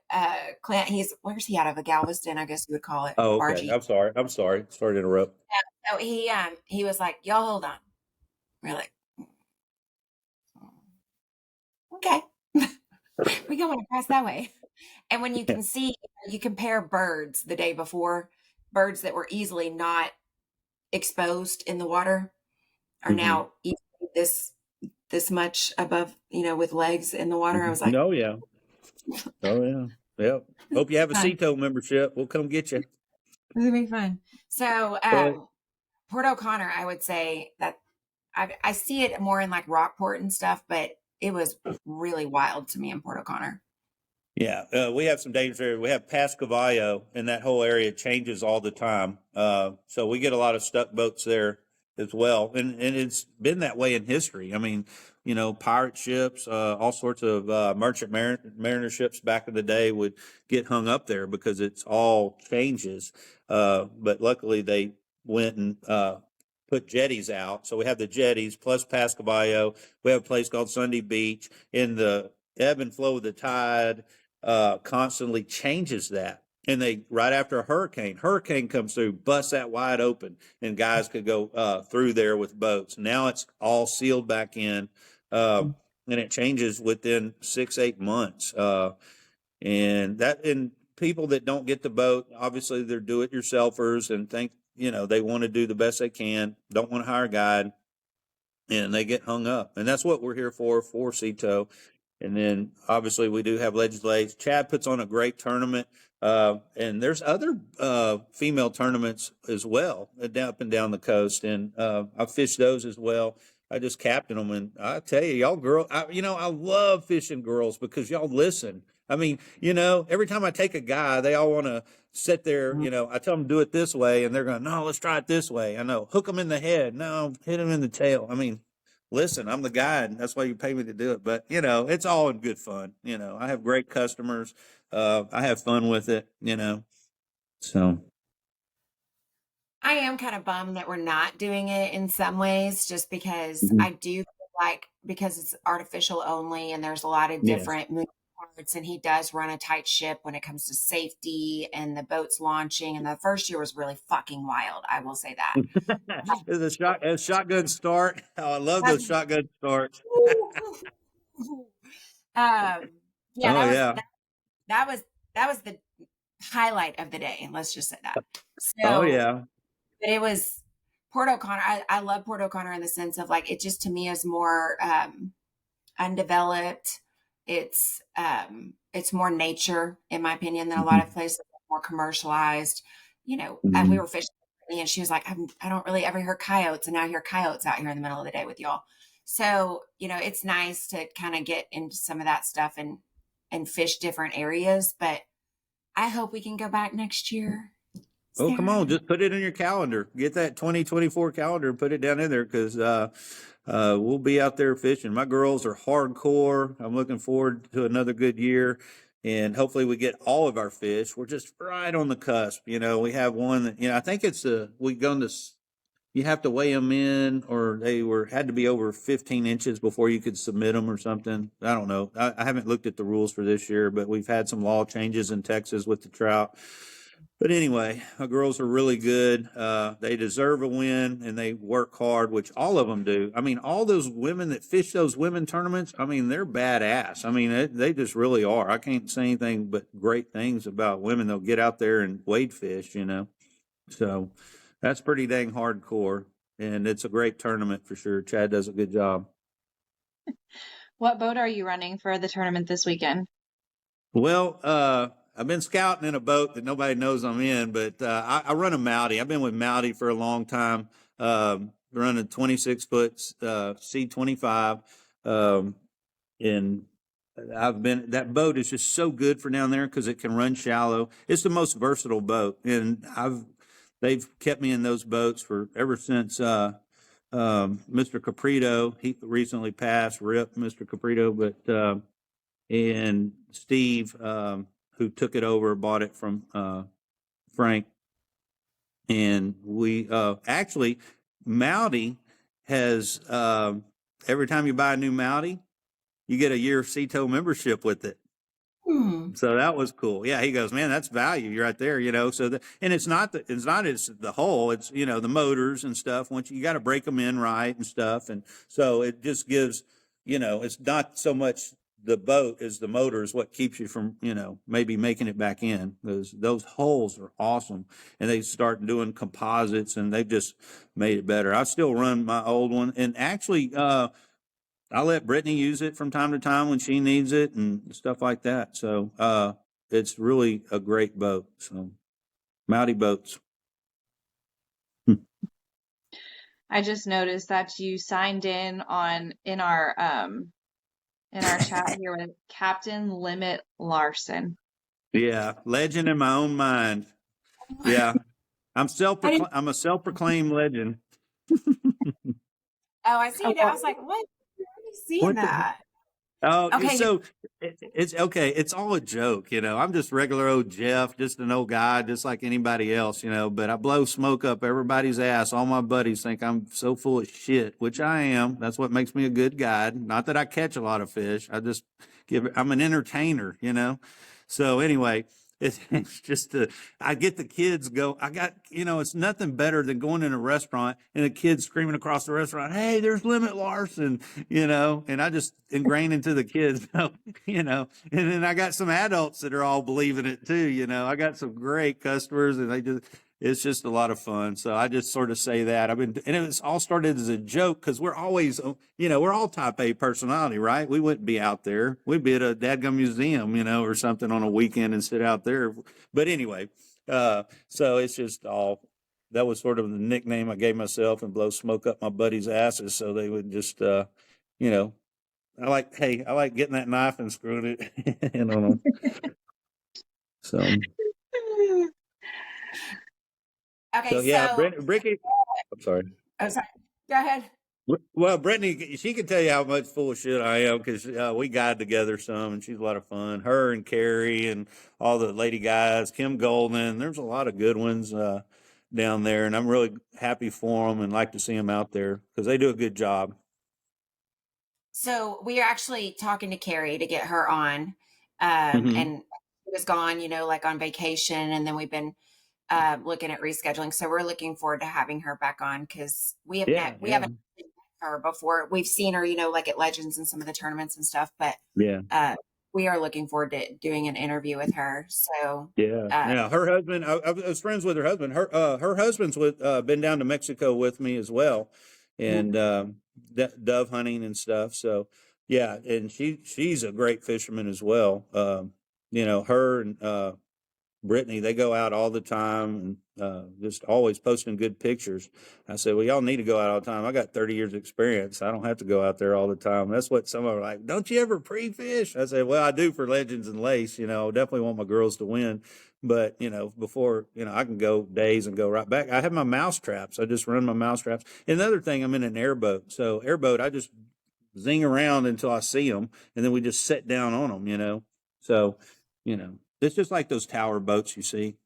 where's he out of? A Galveston, I guess you would call it. Oh, okay. RG. I'm sorry. I'm sorry. Sorry to interrupt. So he was like, y'all hold on. We're like, okay, we going across that way. And when you Yeah. can see, you compare birds the day before, birds that were easily not exposed in the water are Mm-hmm. now this much above, with legs in the water. I was Mm-hmm. like, Oh yeah. Oh yeah. Yep. Hope you have a fun. CETO membership. We'll come get you. This is gonna be fun. So, But Port O'Connor, I would say that I see it more in like Rockport and stuff, but it was really wild to me in Port O'Connor. yeah, we have some dangers there. We have Pascavallo, and that whole area changes all the time. So we get a lot of stuck boats there as well, and it's been that way in history. I mean, pirate ships, all sorts of mariner ships back in the day would get hung up there because it's all changes. But luckily, they went and put jetties out. So we have the jetties plus Pascavallo. We have a place called Sunday Beach. In the ebb and flow of the tide constantly changes that. And they right after a hurricane comes through, busts that wide open, and guys could go through there with boats. Now it's all sealed back in, and it changes within 6-8 months. And people that don't get the boat, obviously they're do-it-yourselfers and think they want to do the best they can, don't want to hire a guide, and they get hung up. And that's what we're here for CETO. And then obviously we do have legislation. Chad puts on a great tournament. And there's other female tournaments as well up and down the coast. And I fished those as well. I just captain them. And I tell you, y'all I love fishing girls because y'all listen. I mean, every time I take a guy, they all want to sit there. I tell them to do it this way, and they're going, no, let's try it this way. I know, hook them in the head. No, hit them in the tail. I mean, listen, I'm the guide. That's why you pay me to do it. But, it's all in good fun. I have great customers. I have fun with it. So. I am kind of bummed that we're not doing it in some ways, just because Mhm. I do feel like because it's artificial only and there's a lot of Yes. different moving parts, and he does run a tight ship when it comes to safety and the boats launching. And the first year was really fucking wild. I will say that. It's a shotgun start. Oh, I love those That's- shotgun starts. um, yeah, Oh, yeah. that was that was the highlight of the day. Let's just say that. Oh, So, yeah. but it was Port O'Connor. I love Port O'Connor in the sense of like it just to me is more undeveloped. It's more nature, in my opinion, than a lot Mhm. of places, more commercialized. And we Mhm. were fishing, and she was like, I don't really ever hear coyotes, and now I hear coyotes out here in the middle of the day with y'all. So it's nice to kind of get into some of that stuff and fish different areas. But I hope we can go back next year, Oh, come Sarah. on, just put it in your calendar. Get that 2024 calendar and put it down in there because we'll be out there fishing. My girls are hardcore. I'm looking forward to another good year. and hopefully we get all of our fish. We're just right on the cusp. We have one that, I think we go into, you have to weigh them in, or had to be over 15 inches before you could submit them or something. I don't know. I haven't looked at the rules for this year, but we've had some law changes in Texas with the trout. But anyway, our girls are really good. They deserve a win, and they work hard, which all of them do. I mean, all those women that fish those women tournaments, I mean, they're badass. I mean, they just really are. I can't say anything but great things about women. They'll get out there and wade fish, So that's pretty dang hardcore, and it's a great tournament for sure. Chad does a good job. What boat are you running for the tournament this weekend? Well, I've been scouting in a boat that nobody knows I'm in, but I run a Mowdy. I've been with Mowdy for a long time, running 26-foot C25, and that boat is just so good for down there because it can run shallow. It's the most versatile boat, and they've kept me in those boats for ever since Mr. Caprito. He recently passed, rip Mr. Caprito, but and Steve, who took it over, bought it from Frank. And we actually, Mowdy has, every time you buy a new Mowdy, you get a year of CTO membership with it. So that was cool. Yeah, he goes, man, that's value right there, So and it's not the whole, it's the motors and stuff. Once you got to break them in right and stuff, and so it just gives, it's not so much the boat as the motor is what keeps you from maybe making it back in. Those holes are awesome, and they start doing composites, and they've just made it better. I still run my old one, and actually, I let Brittany use it from time to time when she needs it and stuff like that. So it's really a great boat. So Mowdy boats. I just noticed that you signed in in our chat here with Captain Limit Larson. Yeah, legend in my own mind. Yeah, I'm a self-proclaimed legend. Oh, I see it. I was like, what? Seeing that. Oh, okay. So it's okay. It's all a joke, I'm just regular old Jeff, just an old guy, just like anybody else, but I blow smoke up everybody's ass. All my buddies think I'm so full of shit, which I am. That's what makes me a good guide. Not that I catch a lot of fish. I'm an entertainer, So anyway, it's just I get the kids go. It's nothing better than going in a restaurant and a kid screaming across the restaurant, "Hey, there's Limit Larson," and I just ingrain into the kids, and then I got some adults that are all believing it too. I got some great customers, and it's just a lot of fun. So I just sort of say that and it was all started as a joke because we're always, we're all type A personality, right? We wouldn't be out there. We'd be at a dadgum museum, or something on a weekend and sit out there. But anyway, so it's just that was sort of the nickname I gave myself, and blow smoke up my buddies' asses. So they would just, I like getting that knife and screwing it in on them. So. Okay, so yeah, Brittany. I'm sorry. Oh, sorry. Go ahead. Well, Brittany, she can tell you how much full of shit I am because we guide together some, and she's a lot of fun. Her and Carrie and all the lady guys, Kim Golden. There's a lot of good ones down there, and I'm really happy for them and like to see them out there because they do a good job. So we are actually talking to Carrie to get her on, and she was gone, like on vacation, and then we've been looking at rescheduling. So we're looking forward to having her back on because we haven't seen her before. We've seen her, like at Legends and some of the tournaments and stuff, but we are looking forward to doing an interview with her. So her husband, I was friends with her husband. Her husband's been down to Mexico with me as well, and dove hunting and stuff. So yeah, and she's a great fisherman as well. Her and Brittany, they go out all the time and just always posting good pictures. I said, well, y'all need to go out all the time. I got 30 years experience. I don't have to go out there all the time. That's what some of them are like, don't you ever pre-fish? I said, well, I do for Legends and Lace. I definitely want my girls to win. But, before, I can go days and go right back. I have my mouse traps. I just run my mouse traps. And the other thing, I'm in an airboat. So airboat, I just zing around until I see them. And then we just sit down on them, So It's just like those tower boats you see.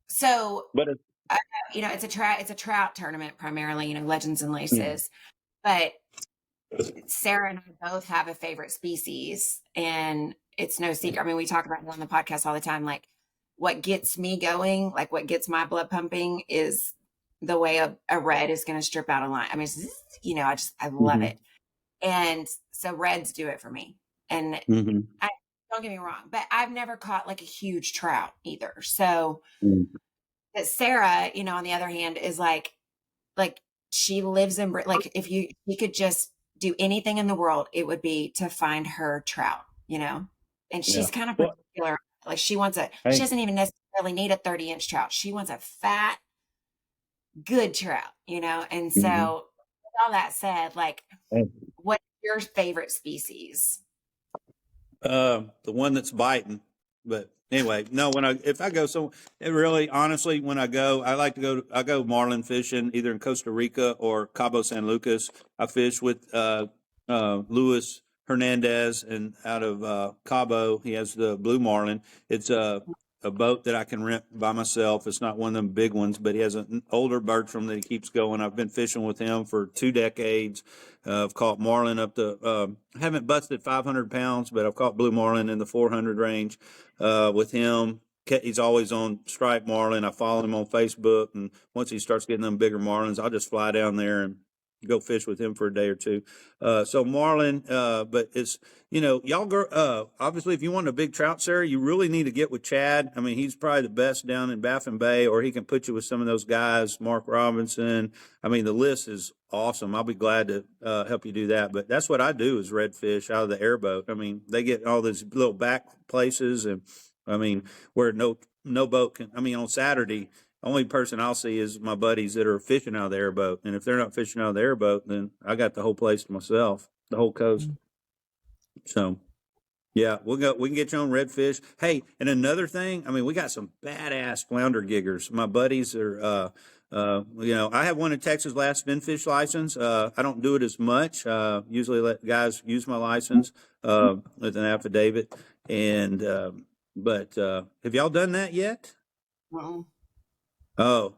So, But it's, it's a trout tournament primarily, legends and yeah. laces. But Sarah and I both have a favorite species, and it's no secret. I mean, we talk about it on the podcast all the time. Like, what gets me going, like what gets my blood pumping, is the way a red is going to strip out a line. I mean, I love it. And so reds do it for me. And don't get me wrong, but I've never caught like a huge trout either. So, but Sarah, on the other hand, is like she lives in like if you could just do anything in the world, it would be to find her trout, and Yeah. she's kind of Well, particular. Like she hey, doesn't even necessarily need a 30-inch trout. She wants a fat, good trout, and so with all that said, like, hey. what's your favorite species? The one that's biting. But anyway, no, if I go, so it really, honestly, when I go, I go marlin fishing either in Costa Rica or Cabo San Lucas. I fish with Luis Hernandez, and out of Cabo, he has the blue marlin. It's a boat that I can rent by myself. It's not one of them big ones, but he has an older Bertram that he keeps going. I've been fishing with him for 2 decades. I've caught marlin up to, I haven't busted 500 pounds, but I've caught blue marlin in the 400 range with him. He's always on striped marlin. I follow him on Facebook, and once he starts getting them bigger marlins, I'll just fly down there and go fish with him for a day or two. So marlin, but it's, y'all obviously if you want a big trout, Sarah, you really need to get with Chad. I mean, he's probably the best down in Baffin Bay, or he can put you with some of those guys, Mark Robinson. I mean, the list is awesome. I'll be glad to help you do that. But that's what I do, is redfish out of the airboat. I mean, they get all these little back places, and I mean, where no boat can. I mean, on Saturday, only person I'll see is my buddies that are fishing out of the airboat. And if they're not fishing out of the airboat, then I got the whole place to myself, the whole coast. So, yeah, we can get you on redfish. Hey, and another thing, I mean, we got some badass flounder giggers. My buddies are, I have one in Texas last finfish license. I don't do it as much. Usually let guys use my license with an affidavit. And, but have y'all done that yet? Mm-mm. Oh,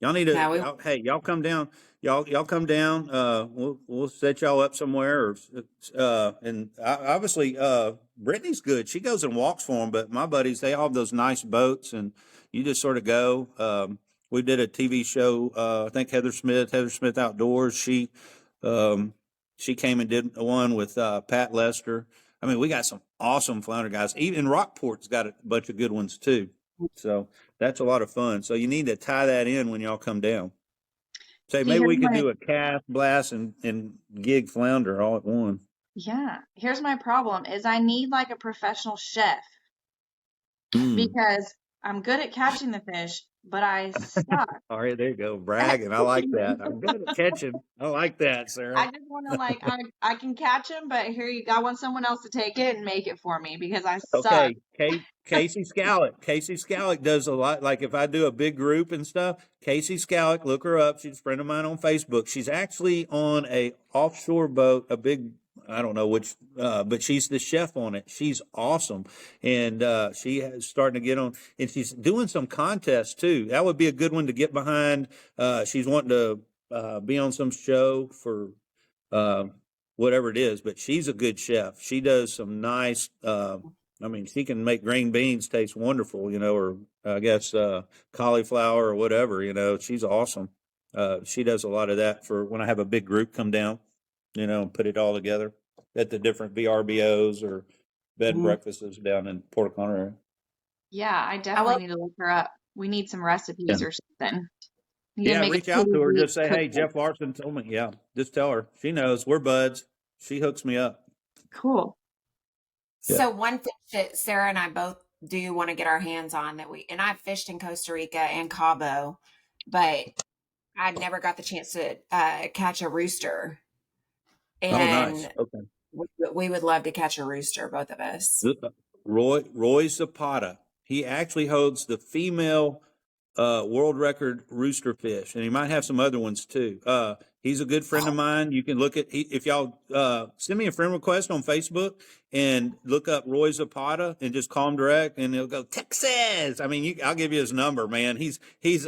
y'all need No, to. Hey, y'all come down. Y'all come down. We'll set y'all up somewhere. And obviously, Brittany's good. She goes and walks for them. But my buddies, they all have those nice boats, and you just sort of go. We did a TV show. I think Heather Smith Outdoors. She came and did one with Pat Lester. I mean, we got some awesome flounder guys. Even Rockport's got a bunch of good ones too. So that's a lot of fun. So you need to tie that in when y'all come down. Say, See, maybe here's we could my do a cast, blast, and gig flounder all at once. yeah, here's my problem is I need like a professional chef because I'm good at catching the fish, but I suck All right, there you go. at Bragging. I like cooking that. them. I'm good at catching. I like that, I Sarah. just want to like I can catch them, but I want someone else to take it and make it for me because I suck. Okay, Casey Scallett. Casey Scallett does a lot. Like if I do a big group and stuff, Casey Scallett, look her up. She's a friend of mine on Facebook. She's actually on a offshore boat, a big, I don't know which, but she's the chef on it. She's awesome, and she is starting to get on, and she's doing some contests too. That would be a good one to get behind. She's wanting to be on some show for. Uh, Whatever it is, but she's a good chef. She does some nice. I mean, she can make green beans taste wonderful, or I guess cauliflower or whatever. She's awesome. She does a lot of that for when I have a big group come down, and put it all together at the different VRBOs or bed and Mhm. breakfasts down in Port Conner. Yeah, I I definitely will. need to look her up. We need some Yeah. recipes or something. You can Yeah, make a reach out to titty her. deep Just say, hey, cookbook. Jeff Larson told me. Yeah, just tell her. She knows. We're buds. She hooks me up. Cool. Yeah. So one fish that Sarah and I both do want to get our hands on, and I've fished in Costa Rica and Cabo, but I never got the chance to catch a rooster. Oh, nice. And Okay. we would love to catch a rooster, both of us. Roy Zapata. He actually holds the female world record rooster fish, and he might have some other ones too. He's a good friend of mine. You can look at if y'all send me a friend request on Facebook and look up Roy Zapata and just call him direct, and he'll go Texas. I mean, I'll give you his number, man. He's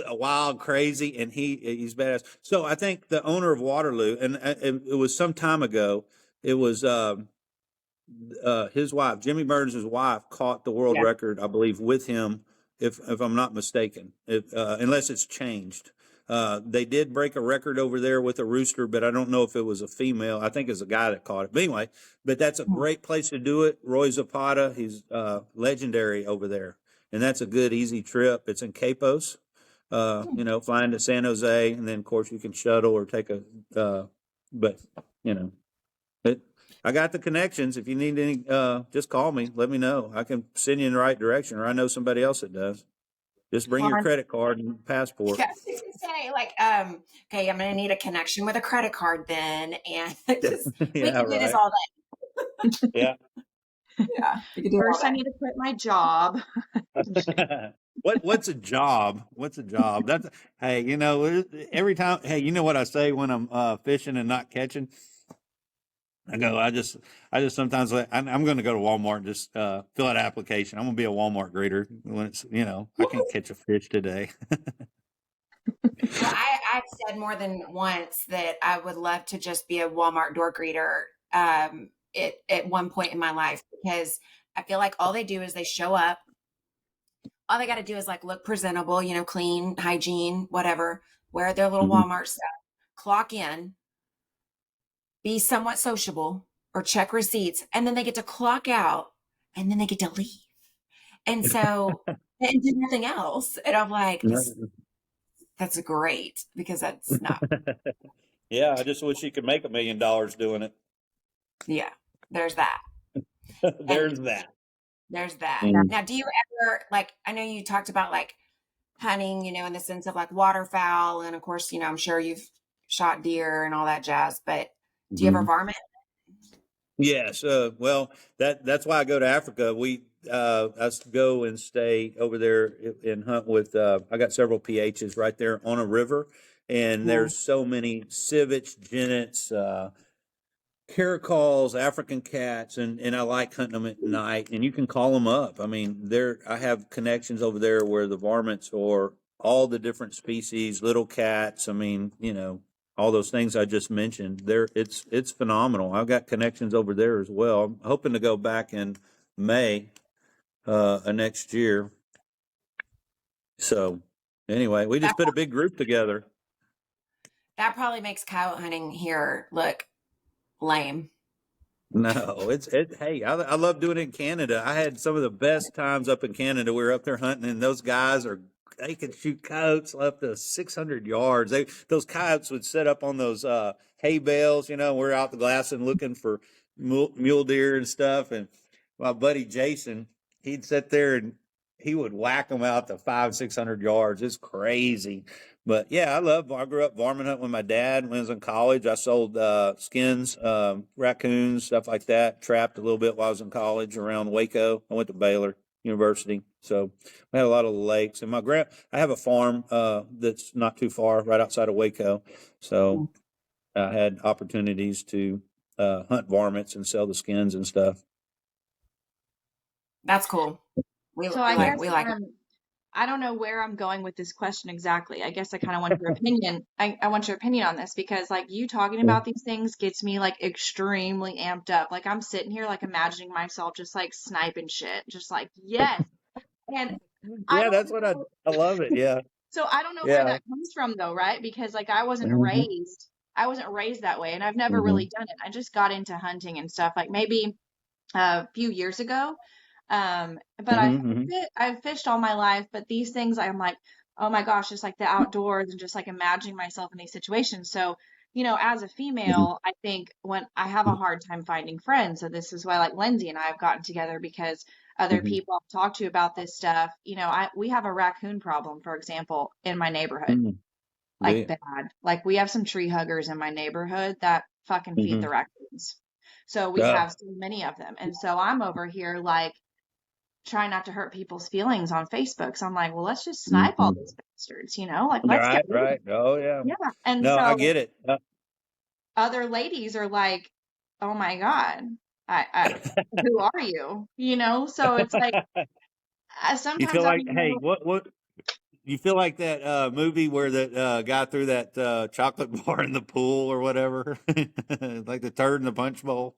a wild, crazy, and he's badass. So I think the owner of Waterloo, and it was some time ago. It was his wife, Jimmy Burns' wife, caught the world Yeah. record, I believe, with him, if I'm not mistaken, unless it's changed. They did break a record over there with a rooster, but I don't know if it was a female. I think it's a guy that caught it. But anyway, but that's a great place to do it. Roy Zapata, he's legendary over there, and that's a good, easy trip. It's in Capos, flying to San Jose, and then of course you can shuttle or take a, but you know. I got the connections. If you need any, just call me. Let me know. I can send you in the right direction, or I know somebody else that does. Just bring your credit card and passport. Yeah, say like, okay, I'm gonna need a connection with a credit card then, and just we can do this all day. Yeah. Yeah. We can do First, I need to quit my job. What's a job? What's a job? That's hey, every time. Hey, you know what I say when I'm fishing and not catching? I go. I just sometimes I'm going to go to Walmart and just fill out an application. I'm going to be a Walmart greeter when it's I can't catch a fish today. Well, I've said more than once that I would love to just be a Walmart door greeter at one point in my life, because I feel like all they do is they show up. All they got to do is like look presentable, clean, hygiene, whatever, wear their little Walmart stuff, clock in, be somewhat sociable, or check receipts, and then they get to clock out, and then they get to leave. And so, and do nothing else. And I'm like, that's great, because that's not. Yeah, I just wish you could make $1 million doing it. Yeah, there's that. There's that. There's that. Mm. Now, do you ever, like, I know you talked about like hunting, in the sense of like waterfowl, and of course, I'm sure you've shot deer and all that jazz, but do you ever varmint? Yes. Well, that's why I go to Africa. I go and stay over there and hunt with, I got several PHs right there on a river, and there's so many civets, genets, caracals, African cats, and I like hunting them at night, and you can call them up. I mean, I have connections over there where the varmints are all the different species, little cats. I mean, all those things I just mentioned. It's phenomenal. I've got connections over there as well. I'm hoping to go back in May next year. So anyway, we just put a big group together. That probably makes coyote hunting here look lame. No, hey, I love doing it in Canada. I had some of the best times up in Canada. We were up there hunting, and those guys they could shoot coyotes up to 600 yards. Those coyotes would set up on those hay bales. We're out the glass and looking for mule deer and stuff. And my buddy Jason, he'd sit there and he would whack them out to 500-600 yards. It's crazy. But yeah, I grew up varmint hunting with my dad when I was in college. I sold skins, raccoons, stuff like that. Trapped a little bit while I was in college around Waco. I went to Baylor University. So we had a lot of the lakes. And I have a farm that's not too far, right outside of Waco. So I had opportunities to hunt varmints and sell the skins and stuff. That's cool. We like it. I don't know where I'm going with this question exactly. I guess I kind of want your opinion. I want your opinion on this, because like you talking about these things gets me like extremely amped up. Like I'm sitting here like imagining myself just like sniping shit, just like yes. And yeah, that's what I love it. Yeah. So I don't know where that comes from though, right? Because like I wasn't raised that way, and I've never really done it. I just got into hunting and stuff like maybe a few years ago. But I've fished all my life, but these things I'm like, oh my gosh, just like the outdoors and just like imagining myself in these situations. So, as a female, I think when I have a hard time finding friends, so this is why like Lindsay and I have gotten together, because other people I've talked to about this stuff, we have a raccoon problem, for example, in my neighborhood, like bad. Like we have some tree huggers in my neighborhood that fucking feed the raccoons. So we have so many of them. And so I'm over here like, try not to hurt people's feelings on Facebook. So I'm like, well, let's just snipe all these bastards, like let's get Right, rid of right. them. Oh, yeah. Yeah. And No, I so get it. other ladies are like, oh my God, I who are you? So it's like You feel sometimes I like, don't hey, know. what you feel like that movie where that guy threw that chocolate bar in the pool or whatever, like the turd in the punch bowl.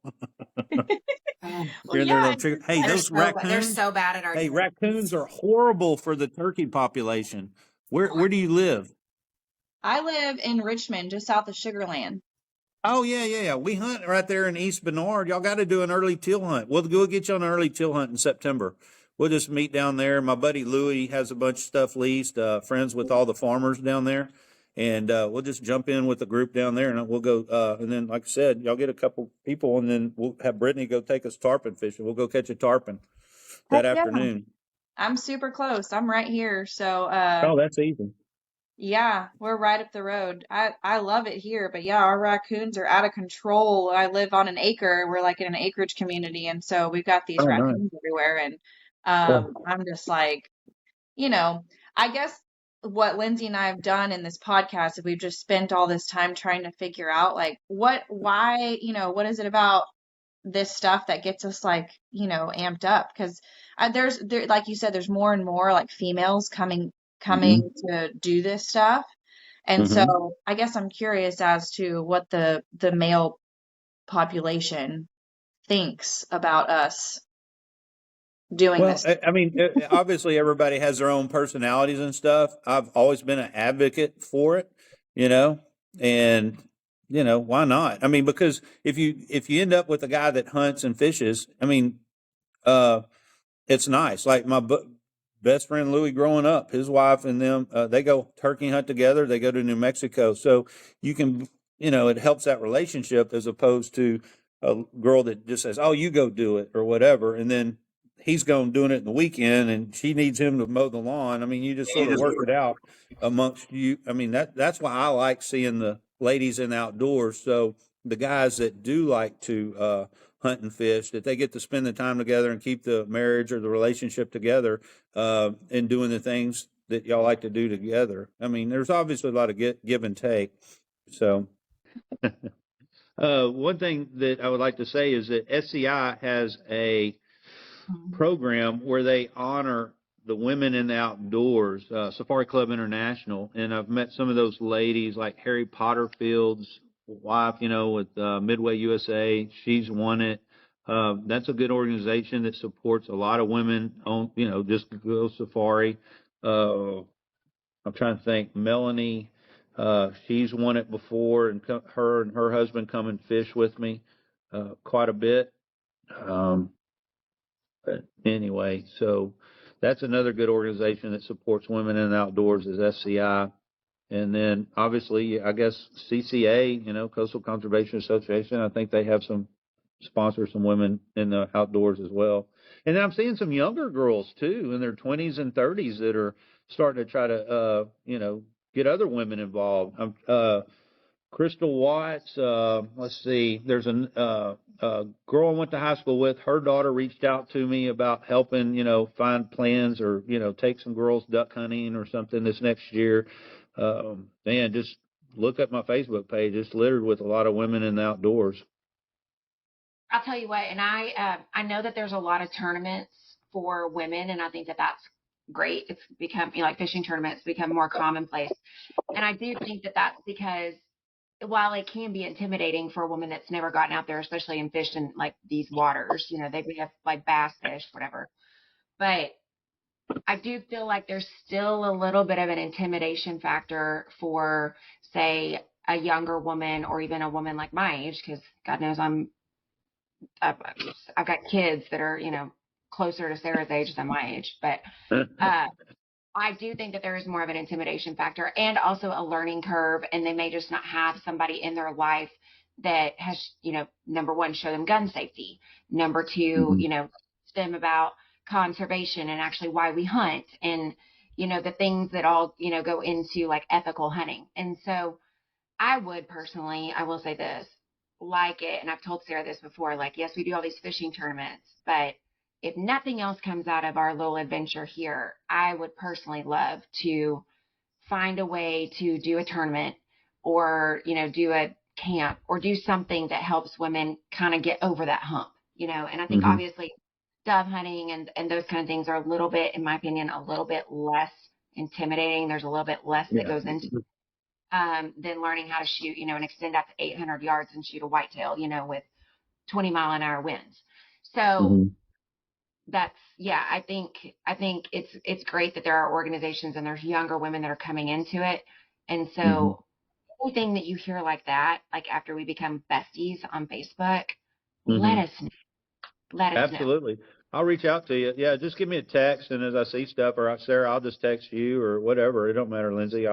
Oh, Well, You're in there, yeah, little it's trigger. just Hey, like, those they're raccoons. so bad at our Hey, kids. raccoons are horrible for the turkey population. Where do you live? I live in Richmond, just south of Sugarland. Oh yeah, yeah, yeah. We hunt right there in East Bernard. Y'all got to do an early teal hunt. We'll go get you on an early teal hunt in September. We'll just meet down there. My buddy Louie has a bunch of stuff leased. Friends with all the farmers down there, and we'll just jump in with the group down there, and we'll go. And then, like I said, y'all get a couple people, and then we'll have Brittany go take us tarpon fishing. We'll go catch a tarpon Heck that yeah, afternoon. I'm super close. I'm right here. So, Oh, that's easy. yeah, we're right up the road. I love it here, but yeah, our raccoons are out of control. I live on an acre. We're like in an acreage community, and so we've got these Oh, nice. raccoons everywhere. And Yeah. I'm just like, you know, I guess what Lindsay and I have done in this podcast is we've just spent all this time trying to figure out like why, what is it about this stuff that gets us like, amped up? Because like you said, there's more and more like females Hmm. coming to do this stuff. And Hmm. so I guess I'm curious as to what the male population thinks about us doing Well, this. I mean, obviously everybody has their own personalities and stuff. I've always been an advocate for it, you know, and why not? I mean, because if you end up with a guy that hunts and fishes, I mean, uh, it's nice. Like my best friend Louis growing up, his wife and them, they go turkey hunt together. They go to New Mexico. So you can, it helps that relationship as opposed to a girl that just says, oh, you go do it or whatever. And then he's going doing it in the weekend and she needs him to mow the lawn. I mean, you just sort of work it out amongst you. I mean, that's why I like seeing the ladies in the outdoors. So the guys that do like to, hunt and fish, that they get to spend the time together and keep the marriage or the relationship together, and doing the things that y'all like to do together. I mean, there's obviously a lot of give and take. So, one thing that I would like to say is that SCI has a program where they honor the women in the outdoors, Safari Club International, and I've met some of those ladies like Harry Potterfield's wife, with Midway USA. She's won it. That's a good organization that supports a lot of women on, just go safari. I'm trying to think. Melanie, she's won it before, and her and her husband come and fish with me quite a bit. Um, but anyway, so that's another good organization that supports women in the outdoors is SCI. And then obviously, I guess CCA, Coastal Conservation Association, I think they have some sponsor some women in the outdoors as well. And then I'm seeing some younger girls too in their 20s and 30s that are starting to try to, get other women involved. Crystal Watts. Let's see. There's a girl I went to high school with. Her daughter reached out to me about helping, find plans or, take some girls duck hunting or something this next year. Man, just look at my Facebook page. It's littered with a lot of women in the outdoors. I'll tell you what, and I know that there's a lot of tournaments for women, and I think that that's great. It's become, like fishing tournaments become more commonplace, and I do think that that's because while it can be intimidating for a woman that's never gotten out there, especially in fished in like these waters, they have like bass fish, whatever. But I do feel like there's still a little bit of an intimidation factor for, say, a younger woman or even a woman like my age, because God knows I've, I've got kids that are, closer to Sarah's age than my age. But uh, I do think that there is more of an intimidation factor and also a learning curve, and they may just not have somebody in their life that has, number one, show them gun safety. Number two, Hmm. teach them about conservation and actually why we hunt and, the things that all, go into like ethical hunting. And so I would personally, I will say this, like it, and I've told Sarah this before, like, yes, we do all these fishing tournaments, but if nothing else comes out of our little adventure here, I would personally love to find a way to do a tournament or, do a camp or do something that helps women kind of get over that hump, and I think Mm-hmm. obviously dove hunting and those kind of things are a little bit, in my opinion, a little bit less intimidating. There's a little bit less that Yeah. goes into than learning how to shoot, and extend out to 800 yards and shoot a whitetail, with 20-mile-an-hour winds. So Mm-hmm. that's, yeah, I think it's great that there are organizations and there's younger women that are coming into it. And Mm-hmm. so anything that you hear like that, like after we become besties on Facebook, let Mm-hmm. us know. Let us know. Absolutely. I'll reach out to you. Yeah, just give me a text, and as I see stuff, or Sarah, I'll just text you or whatever. It don't matter, Lindsay.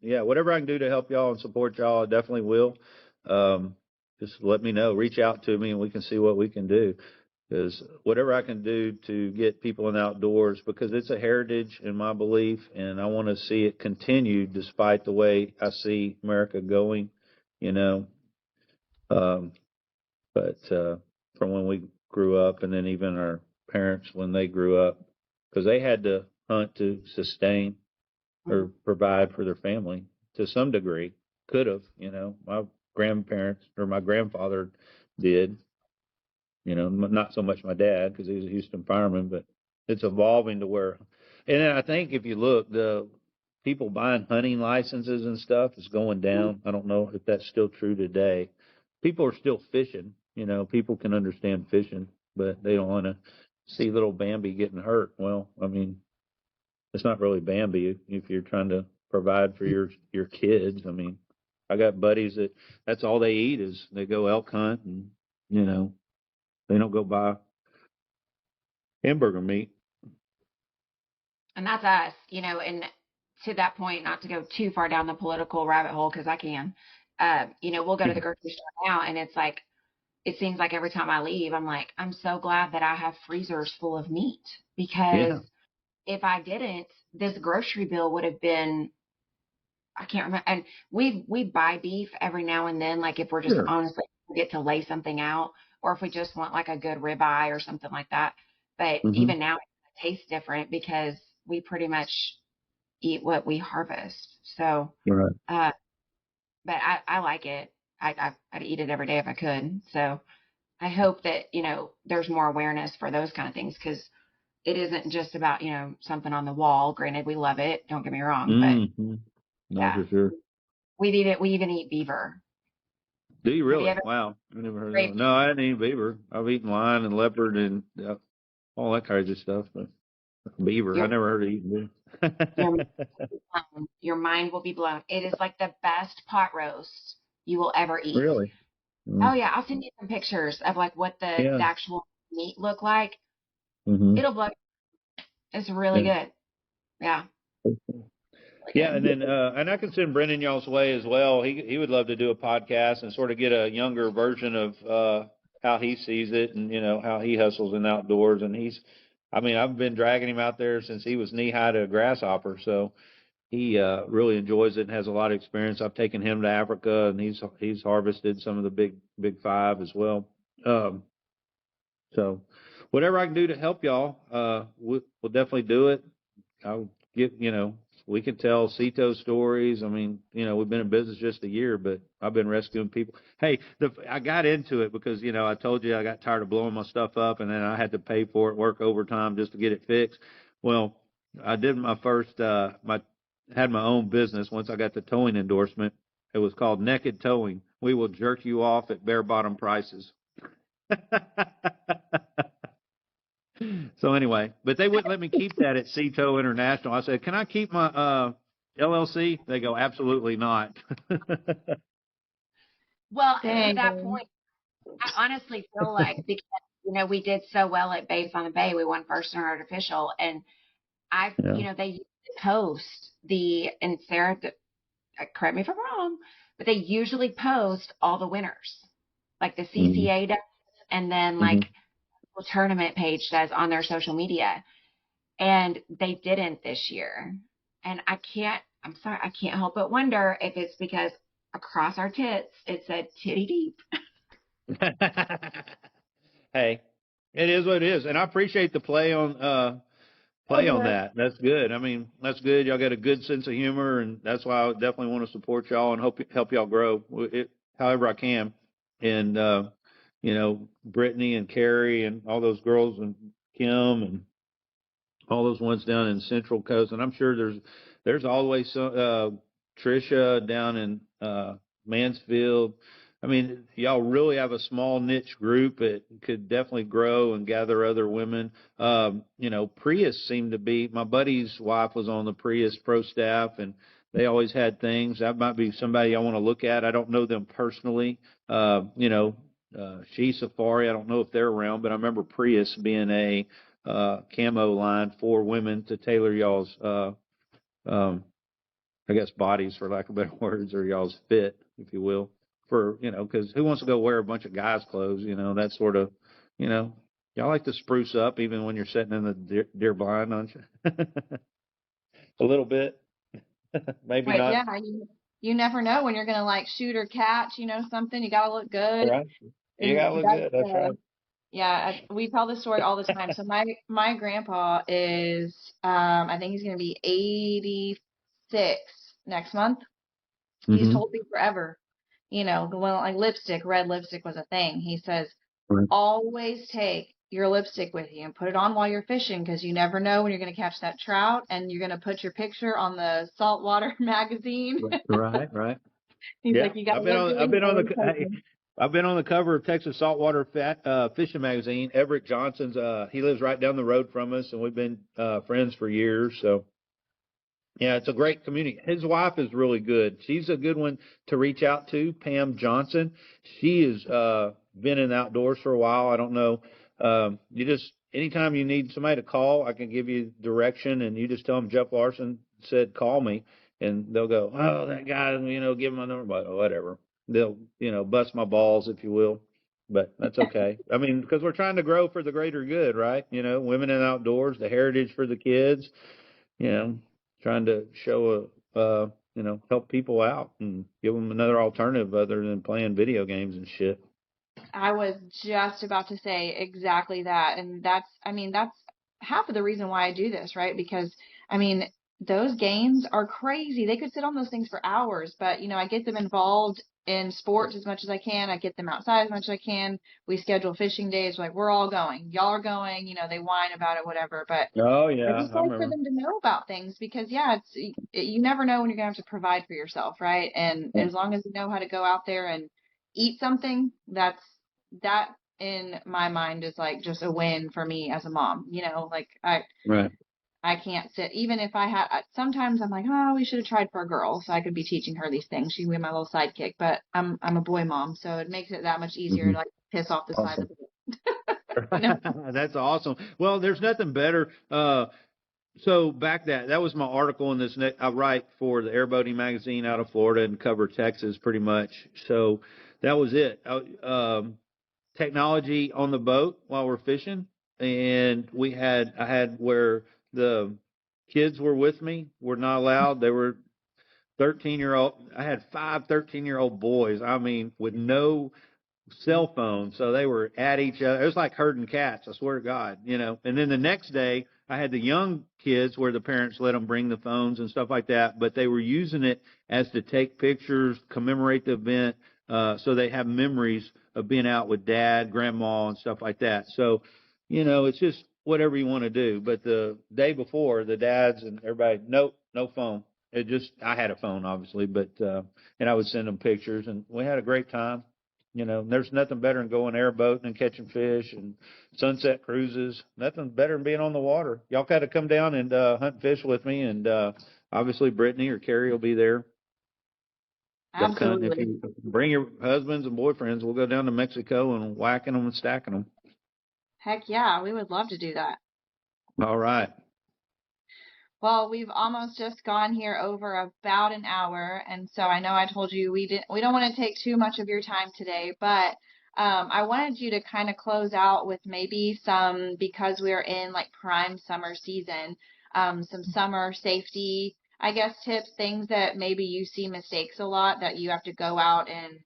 Yeah, whatever I can do to help y'all and support y'all, I definitely will. Just let me know. Reach out to me, and we can see what we can do. Because whatever I can do to get people in the outdoors, because it's a heritage in my belief, and I want to see it continue despite the way I see America going. You know, um, but from when we grew up, and then even our parents when they grew up, because they had to hunt to sustain or Mhm. provide for their family to some degree. Could have, my grandparents or my grandfather did. Not so much my dad because he was a Houston fireman, but it's evolving to where, and then I think if you look, the people buying hunting licenses and stuff is going down. I don't know if that's still true today. People are still fishing. People can understand fishing, but they don't want to see little Bambi getting hurt. Well, I mean, it's not really Bambi if you're trying to provide for your kids. I mean, I got buddies that's all they eat is they go elk hunt and you know they don't go buy hamburger meat. And that's us, and to that point, not to go too far down the political rabbit hole, because I can, we'll go to the grocery store now and it's like, it seems like every time I leave, I'm like, I'm so glad that I have freezers full of meat, because Yeah, if I didn't, this grocery bill would have been, I can't remember. And we buy beef every now and then, like if we're just sure. honestly get to lay something out, or if we just want like a good ribeye or something like that. But Hmm. even now, it tastes different because we pretty much eat what we harvest. So, Right. uh, but I like it. I'd eat it every day if I could. So I hope that, there's more awareness for those kind of things, because it isn't just about, something on the wall. Granted, we love it. Don't get me wrong, but Hmm. No, yeah, for sure. we even eat beaver. Do you Have you really? ever Wow, I never heard of that. scraped No, I didn't eat beaver. I've eaten lion and leopard and all that crazy stuff, but beaver, I your, never heard of eating your, beaver. your mind will be blown. It is like the best pot roast you will ever eat. Really? Mm. Oh yeah, I'll send you some pictures of like what the Yeah. actual meat look like. Hmm. It'll blow. It's really Yeah. good. Yeah, really Yeah, and good. then and I can send Brendan y'all's way as well. He would love to do a podcast and sort of get a younger version of how he sees it and how he hustles in the outdoors. And I mean, I've been dragging him out there since he was knee high to a grasshopper, so he really enjoys it and has a lot of experience. I've taken him to Africa and he's harvested some of the big five as well. Um, so whatever I can do to help y'all, we'll definitely do it. I'll get, we can tell Cito stories. I mean, we've been in business just a year, but I've been rescuing people. Hey, I got into it because, I told you I got tired of blowing my stuff up and then I had to pay for it, work overtime just to get it fixed. Well, I did my first, had my own business once I got the towing endorsement. It was called Naked Towing. We will jerk you off at bare bottom prices. So anyway, but they wouldn't let me keep that at Cito International. I said, "Can I keep my LLC?" They go, "Absolutely not." Well, and to that Dang. point, I honestly feel like, because we did so well at Base on the Bay, we won first in artificial, and Yeah. they used to post and Sarah, correct me if I'm wrong, but they usually post all the winners, like the Hmm. CCA does, and then like Hmm. the tournament page does on their social media, and they didn't this year, and I'm sorry, I can't help but wonder if it's because across our tits it said titty deep. Hey, It is what it is, and I appreciate the Oh, play on good. that. That's good. I mean, that's good. Y'all got a good sense of humor, and that's why I definitely want to support y'all and help y'all grow however I can. And Brittany and Carrie and all those girls and Kim and all those ones down in Central Coast, and I'm sure there's always some Trisha down in Mansfield. I mean, y'all really have a small niche group that could definitely grow and gather other women. Prius seemed to be my buddy's wife was on the Prius pro staff, and they always had things. That might be somebody I want to look at. I don't know them personally. She Safari. I don't know if they're around, but I remember Prius being a camo line for women to tailor y'all's, um, I guess, bodies, for lack of better words, or y'all's fit, if you will. Because who wants to go wear a bunch of guys' clothes? That sort of, you know, y'all like to spruce up even when you're sitting in the deer blind, don't you? A little bit, maybe Right. not. Yeah. You never know when you're gonna like shoot or catch, something. You gotta look good. Right. You And gotta look good. That's right. yeah, we tell this story all the time. So my grandpa is I think he's gonna be 86 next month. He's Mm-hmm. told me forever, when like lipstick, red lipstick was a thing. He says, Right. always take your lipstick with you and put it on while you're fishing because you never know when you're going to catch that trout and you're going to put your picture on the saltwater magazine. Right. Right. He's Yeah, like, you got to look good. I've been on the cover of Texas Saltwater Fishing Magazine. Everett Johnson's he lives right down the road from us, and we've been friends for years. So yeah, it's a great community. His wife is really good. She's a good one to reach out to, Pam Johnson. She has been in the outdoors for a while. I don't know. You just anytime you need somebody to call, I can give you direction, and you just tell them Jeff Larson said call me, and they'll go, oh, that guy, give them my number, but whatever. They'll bust my balls, if you will. But that's okay. I mean, because we're trying to grow for the greater good, right? Women in outdoors, the heritage for the kids. You know, trying to show help people out and give them another alternative other than playing video games and shit. I was just about to say exactly that. And that's half of the reason why I do this, right? Because, I mean, those games are crazy. They could sit on those things for hours, but, I get them involved in sports as much as I can. I get them outside as much as I can. We schedule fishing days, like we're all going. Y'all are going, they whine about it, whatever. But Oh I yeah, just I like for remember. them to know about things because, yeah, you never know when you're gonna have to provide for yourself, right? And as long as you know how to go out there and eat something, that in my mind is like just a win for me as a mom. Like Right. I can't sit even if I had. Sometimes I'm like, oh, we should have tried for a girl, so I could be teaching her these things. She'd be my little sidekick. But I'm a boy mom, so it makes it that much easier Hmm. to like piss off the side of Awesome. the boat. That's awesome. Well, there's nothing better. So back that was my article in this. I write for the Airboating magazine out of Florida and cover Texas pretty much. So that was it. Technology on the boat while we're fishing, and I had where the kids were with me were not allowed. They were 13-year-old. I had 5 13-year-old boys. I mean, with no cell phones, so they were at each other. It was like herding cats. I swear to God. And then the next day, I had the young kids where the parents let them bring the phones and stuff like that, but they were using it as to take pictures, commemorate the event, so they have memories of being out with dad, grandma, and stuff like that. So, it's just whatever you want to do. But the day before, the dads and everybody, nope, no phone. I had a phone, obviously, but and I would send them pictures, and we had a great time. There's nothing better than going airboating and catching fish and sunset cruises. Nothing better than being on the water. Y'all got to come down and hunt fish with me, and obviously Brittany or Carrie will be there. Duck hunting. If Absolutely. you bring your husbands and boyfriends, we'll go down to Mexico and whacking them and stacking them. Heck yeah, we would love to do that. All right. Well, we've almost just gone here over about an hour, and so I know I told you we don't want to take too much of your time today, but I wanted you to kind of close out with maybe some, because we're in like prime summer season, some summer safety, I guess, tips, things that maybe you see mistakes a lot that you have to go out and,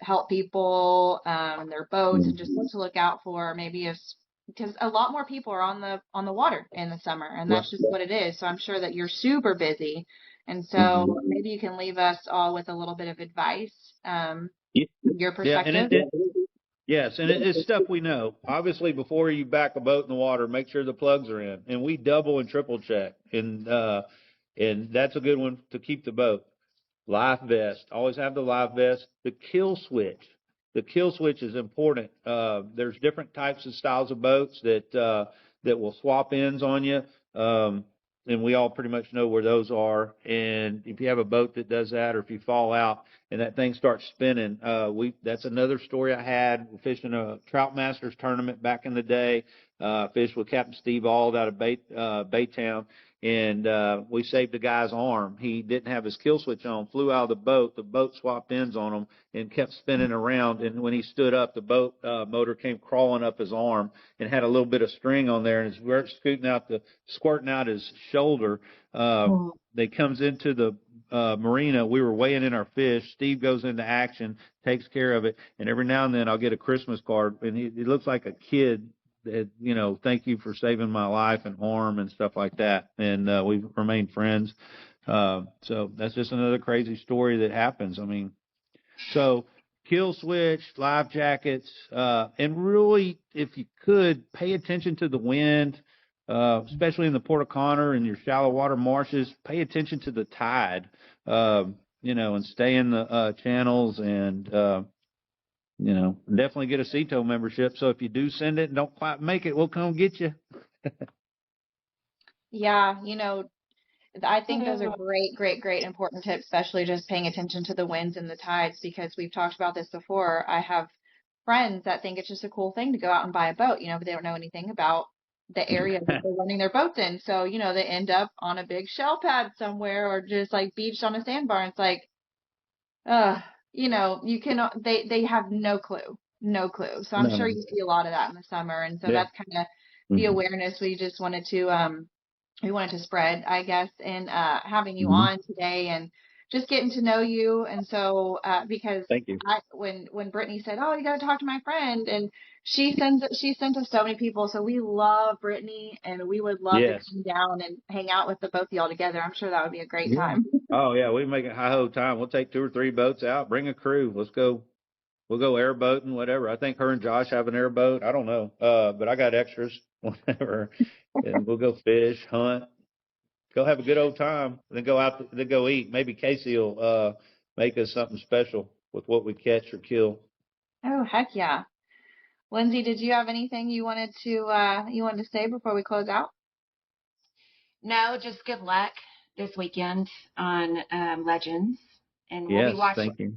help people in their boats and just what to look out for. Maybe because a lot more people are on the water in the summer, and that's just what it is. So I'm sure that you're super busy, and so maybe you can leave us all with a little bit of advice from your Yeah, perspective. yes, and it's stuff we know. Obviously, before you back a boat in the water, make sure the plugs are in, and we double and triple check, and that's a good one to keep the boat. Life vest. Always have the life vest. The kill switch. The kill switch is important. There's different types of styles of boats that will swap ends on you. And we all pretty much know where those are. And if you have a boat that does that, or if you fall out and that thing starts spinning, that's another story I had fishing a Trout Masters tournament back in the day. Fished with Captain Steve Auld out of Baytown, and we saved a guy's arm. He didn't have his kill switch on, flew out of the boat. The boat swapped ends on him and kept spinning around. And when he stood up, the boat motor came crawling up his arm and had a little bit of string on there, and it's squirting out his shoulder. They comes into the marina. We were weighing in our fish. Steve goes into action, takes care of it, and every now and then I'll get a Christmas card, and he looks like a kid that, thank you for saving my life and arm and stuff like that. And we've remained friends. So that's just another crazy story that happens. I mean, so kill switch, life jackets, and really, if you could, pay attention to the wind, especially in the Port O'Connor and your shallow water marshes. Pay attention to the tide, and stay in the channels, and definitely get a CTO membership. So if you do send it and don't quite make it, we'll come get you. Yeah, I think those are great, great, great important tips, especially just paying attention to the winds and the tides, because we've talked about this before. I have friends that think it's just a cool thing to go out and buy a boat, but they don't know anything about the area that they're running their boats in. So, they end up on a big shell pad somewhere or just like beached on a sandbar. And it's like, you cannot, they have no clue, no clue. So I'm sure No. you see a lot of that in the summer. And so Yeah. that's kind of the awareness we wanted to spread, I guess, in having you on today and just getting to know you. And so, because Thank you. when Brittany said, "Oh, you got to talk to my friend," and she sent us so many people. So we love Brittany, and we would love to Yes. come down and hang out with the both of y'all together. I'm sure that would be a great Yeah. time. Oh yeah, we make it high ho time. We'll take 2 or 3 boats out, bring a crew. Let's go. We'll go airboating, whatever. I think her and Josh have an airboat. I don't know. But I got extras, whatever. And we'll go fish, hunt, go have a good old time, then then go eat. Maybe Casey will make us something special with what we catch or kill. Oh, heck yeah. Lindsay, did you have anything you wanted to say before we close out? No, just good luck this weekend on Legends, and we'll be Yes, watching. thank you.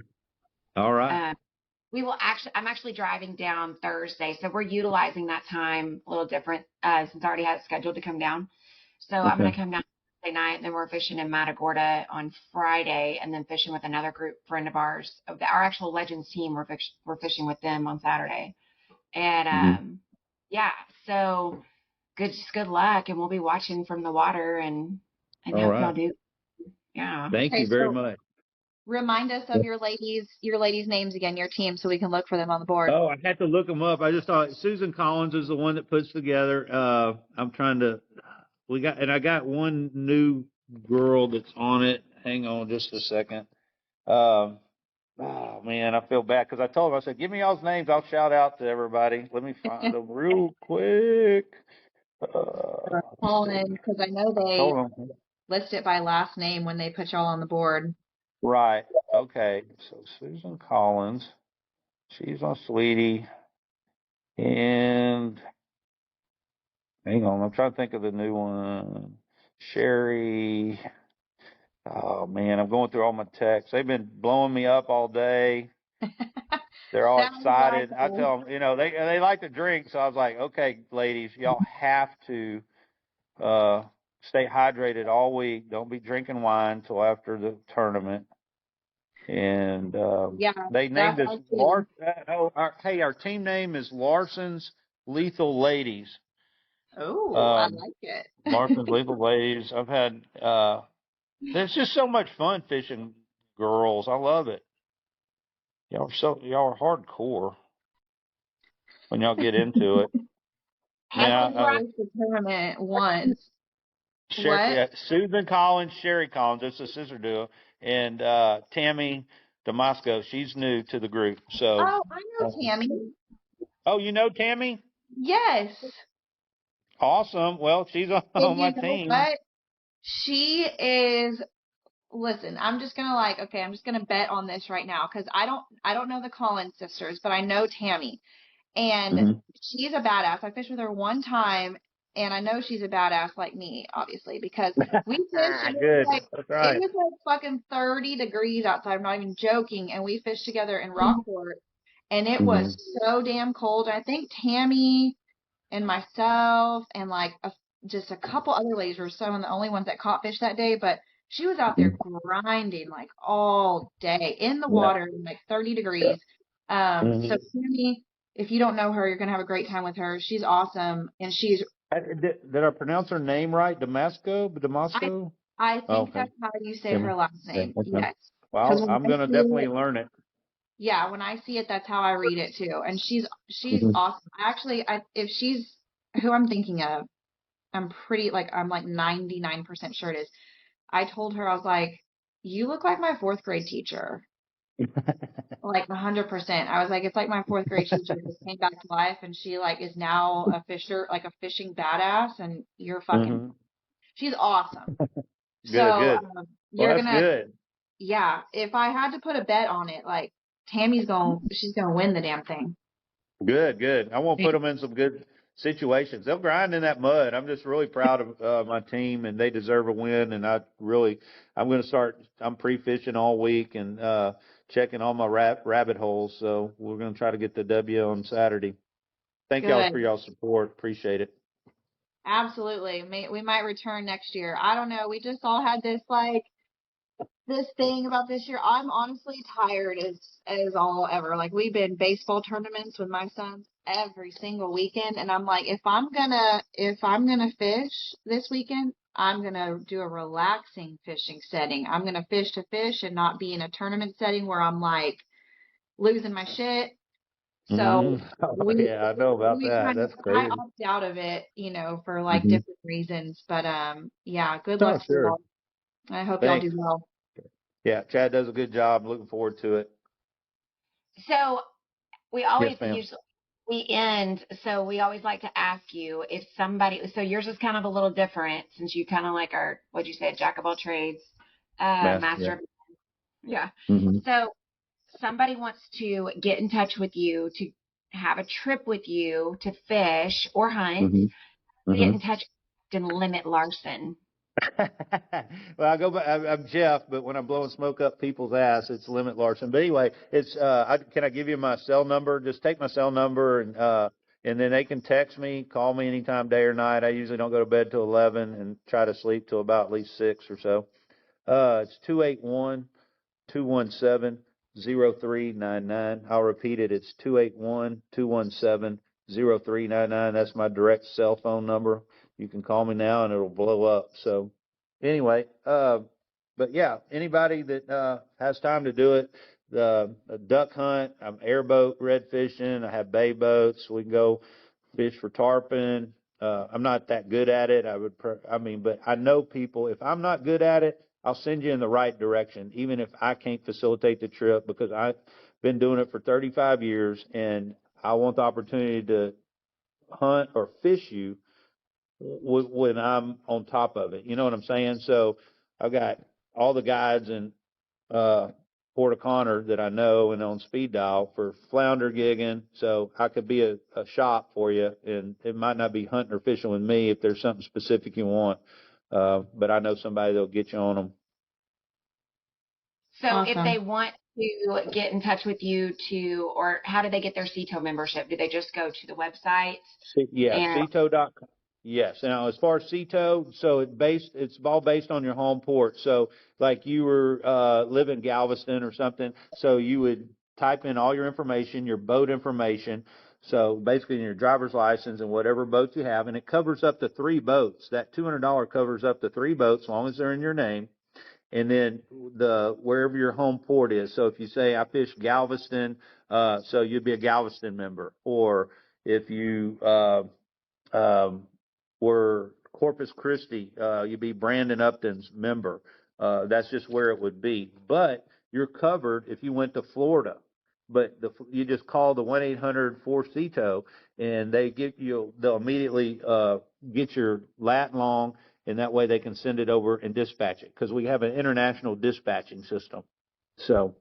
All right. I'm actually driving down Thursday, so we're utilizing that time a little different since I already had it scheduled to come down. So I'm going to come down Thursday night, and then we're fishing in Matagorda on Friday, and then fishing with another friend of ours. Our actual Legends team, we're fishing with them on Saturday. And yeah, so good luck, and we'll be watching from the water, and All hope y'all right. do. Yeah. Thank Okay, you very so much. remind us of your ladies' names again, your team, so we can look for them on the board. Oh, I had to look them up. I just thought Susan Collins is the one that puts together. I'm trying to. I got one new girl that's on it. Hang on just a second. Um, oh man, I feel bad because I told her, I said, give me y'all's names. I'll shout out to everybody. Let me find them real quick. Let's Calling see. in because I know they Hold on. list it by last name when they put y'all on the board. Right. Okay. So Susan Collins, she's on Sweetie, and hang on, I'm trying to think of the new one. Sherry. Oh man, I'm going through all my texts. They've been blowing me up all day. They're all Sounds like excited. I tell them, they like to drink, so I was like, okay, ladies, y'all have to stay hydrated all week. Don't be drinking wine till after the tournament. And yeah, they that's named us our team. Larson. Our team name is Larson's Lethal Ladies. Oh, I Um, like it. Larson's Lethal Ladies. I've had. There's just so much fun fishing girls. I love it. y'all are hardcore when y'all get into it. I Now, only fished the tournament once. What? Susan Collins, Sherry Collins, that's a sister duo, and Tammy Damasco, she's new to the group. So, Oh, I know Tammy. oh, you know Tammy? Yes. Awesome. Well, she's on, And on my you know team. what? She is, listen, I'm just gonna okay, I'm just gonna bet on this right now because I don't know the Collins sisters, but I know Tammy. And Hmm. she's a badass. I fished with her one time, and I know she's a badass like me, obviously, because we fished and Good. That's it right. was like fucking 30 degrees outside. I'm not even joking. And we fished together in Rockport, and it Hmm. was so damn cold. I think Tammy and myself and just a couple other ladies were some of the only ones that caught fish that day, but she was out there grinding like all day in the Yeah. water, like 30 Yeah. degrees. Hmm. So Tammy, if you don't know her, you're gonna have a great time with her. She's awesome, and Did I pronounce her name right? Damasco? I Damasco? I Oh, think okay. that's how you say Tammy. her last Yeah. name. Okay. Yes, because Well, when I'm I gonna see definitely it, learn it. yeah, when I see it, that's how I read it too. And she's Hmm. awesome. Actually, if she's who I'm thinking of, I'm like 99% sure it is. I told her, I was like, you look like my fourth grade teacher. Like 100%. I was like, it's like my fourth grade teacher just came back to life and she like is now a fisher, like a fishing badass and Hmm. she's awesome. Good, So, good. Well, you're that's gonna, good. yeah, if I had to put a bet on it, like she's gonna win the damn thing. Good, good. I want to put them in some good situations. They'll grind in that mud. I'm just really proud of my team, and they deserve a win. And I'm going to start. I'm pre-fishing all week and checking all my rabbit holes. So we're going to try to get the W on Saturday. Thank y'all for Good. y'all's support. Appreciate it. Absolutely. We might return next year. I don't know. We just all had this thing about this year. I'm honestly tired as all ever. Like we've been baseball tournaments with my sons every single weekend, and I'm like, if I'm gonna fish this weekend, I'm gonna do a relaxing fishing setting. I'm gonna fish to fish and not be in a tournament setting where I'm like losing my shit. So Oh, we yeah, I know about we that. kind of That's I crazy. opt out of it, for like Hmm. different reasons. But yeah, good Oh, luck to sure. y'all. I hope y'all do Thanks. well. Yeah, Chad does a good job. Looking forward to it. So we Yes, always ma'am. usually we end, so we always like to ask you if somebody, so yours is kind of a little different since you kind of like are, what'd you say, jack of all trades, Master. Yeah. master of, yeah. Hmm. So somebody wants to get in touch with you to have a trip with you to fish or hunt, Hmm. get Hmm. in touch and limit Larson. Well, I go back. I'm Jeff, but when I'm blowing smoke up people's ass, it's Limit Larson. But anyway, it's can I give you my cell number? Just take my cell number and then they can text me, call me anytime, day or night. I usually don't go to bed till 11 and try to sleep till about at least 6 or so. It's 281-217-0399. I'll repeat it. It's 281-217-0399. That's my direct cell phone number. You can call me now and it'll blow up. So anyway, but yeah, anybody that has time to do it, the duck hunt, I'm airboat red fishing. I have bay boats. We can go fish for tarpon. I'm not that good at it. But I know people. If I'm not good at it, I'll send you in the right direction, even if I can't facilitate the trip because I've been doing it for 35 years and I want the opportunity to hunt or fish you when I'm on top of it. You know what I'm saying? So I've got all the guides in uh, Port O'Connor that I know and on speed dial for flounder gigging. So I could be a shop for you, and it might not be hunting or fishing with me if there's something specific you want. But I know somebody that'll get you on them. So if Awesome. they want to get in touch with you or how do they get their CTO membership? Do they just go to the website Yeah, and CTO.com. Yes. Now, as far as CTO, so it's all based on your home port. So, like you were live in Galveston or something, so you would type in all your information, your boat information. So basically, your driver's license and whatever boat you have, and it covers up to 3 boats. That $200 covers up to 3 boats, as long as they're in your name. and then wherever your home port is. So if you say I fish Galveston, so you'd be a Galveston member, or if you were Corpus Christi, you'd be Brandon Upton's member. That's just where it would be. But you're covered if you went to Florida. But you just call the 1-800-4CITO, and they'll immediately get your lat long, and that way they can send it over and dispatch it, because we have an international dispatching system. So,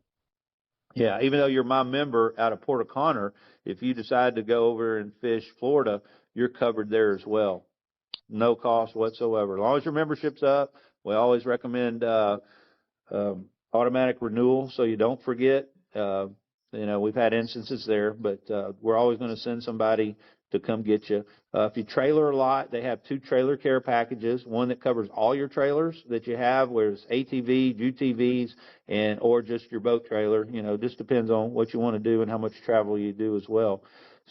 yeah, even though you're my member out of Port O'Connor, if you decide to go over and fish Florida, you're covered there as well. No cost whatsoever. As long as your membership's up, we always recommend automatic renewal so you don't forget. We've had instances there, but we're always going to send somebody to come get you. If you trailer a lot, they have 2 trailer care packages. One that covers all your trailers that you have, where it's ATVs, UTVs, or just your boat trailer. Just depends on what you want to do and how much travel you do as well.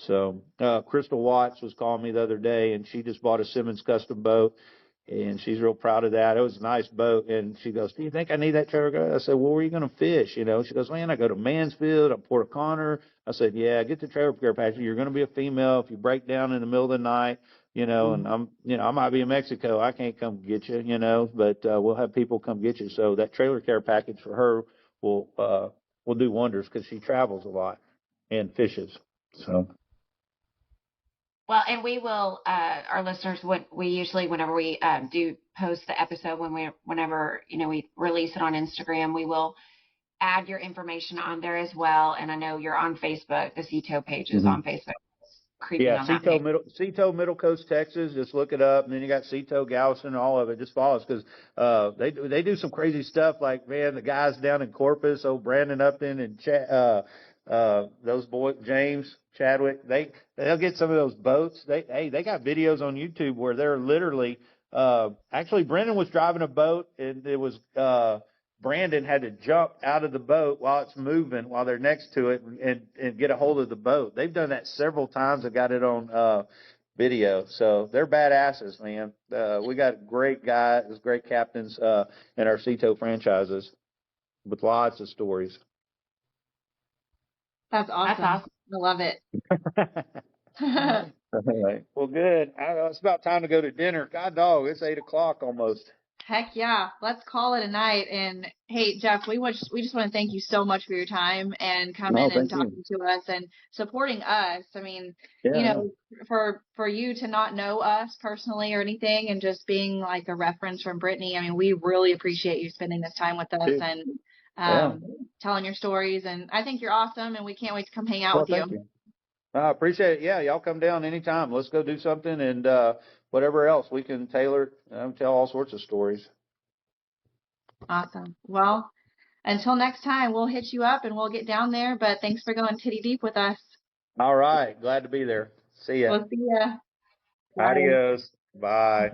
So Crystal Watts was calling me the other day, and she just bought a Simmons custom boat, and she's real proud of that. It was a nice boat. And she goes, do you think I need that trailer? I said, well, where are you going to fish? She goes, man, I go to Mansfield, up Port O'Connor. I said, yeah, get the trailer care package. You're going to be a female. If you break down in the middle of the night, and I might be in Mexico, I can't come get you, but we'll have people come get you. So that trailer care package for her will do wonders, because she travels a lot and fishes. So. Well, and we will, our listeners, we usually, whenever we do post the episode, whenever we release it on Instagram, we will add your information on there as well. And I know you're on Facebook. The CITO page is on Facebook. Creepy on that page. CITO Middle Coast, Texas. Just look it up, and then you got CITO Galveston, all of it. Just follow us, because they do some crazy stuff. Like, man, the guys down in Corpus, Brandon Upton and those boys, James Chadwick, they'll get some of those boats. They got videos on YouTube where they're literally actually Brendan was driving a boat, and it was Brandon had to jump out of the boat while it's moving, while they're next to it, and get a hold of the boat. They've done that several times. I got it on video. So they're badasses, man. We got great guys, great captains in our CITO franchises with lots of stories. That's awesome. I love it. All right. Well, good. It's about time to go to dinner. God dog, it's 8:00 almost. Heck yeah. Let's call it a night. And hey, Jeff, we just want to thank you so much for your time and coming and talking to us and supporting us. I mean, for you to not know us personally or anything, and just being like a reference from Brittany, I mean, we really appreciate you spending this time with us and telling your stories. And I think you're awesome, and we can't wait to come hang out with Thank you. I appreciate it. Yeah, y'all come down anytime. Let's go do something, and whatever else we can tailor, tell all sorts of stories. Awesome. Well, until next time, we'll hit you up and we'll get down there. But thanks for going titty deep with us. All right. Glad to be there. See ya. We'll see ya. Adios. Bye.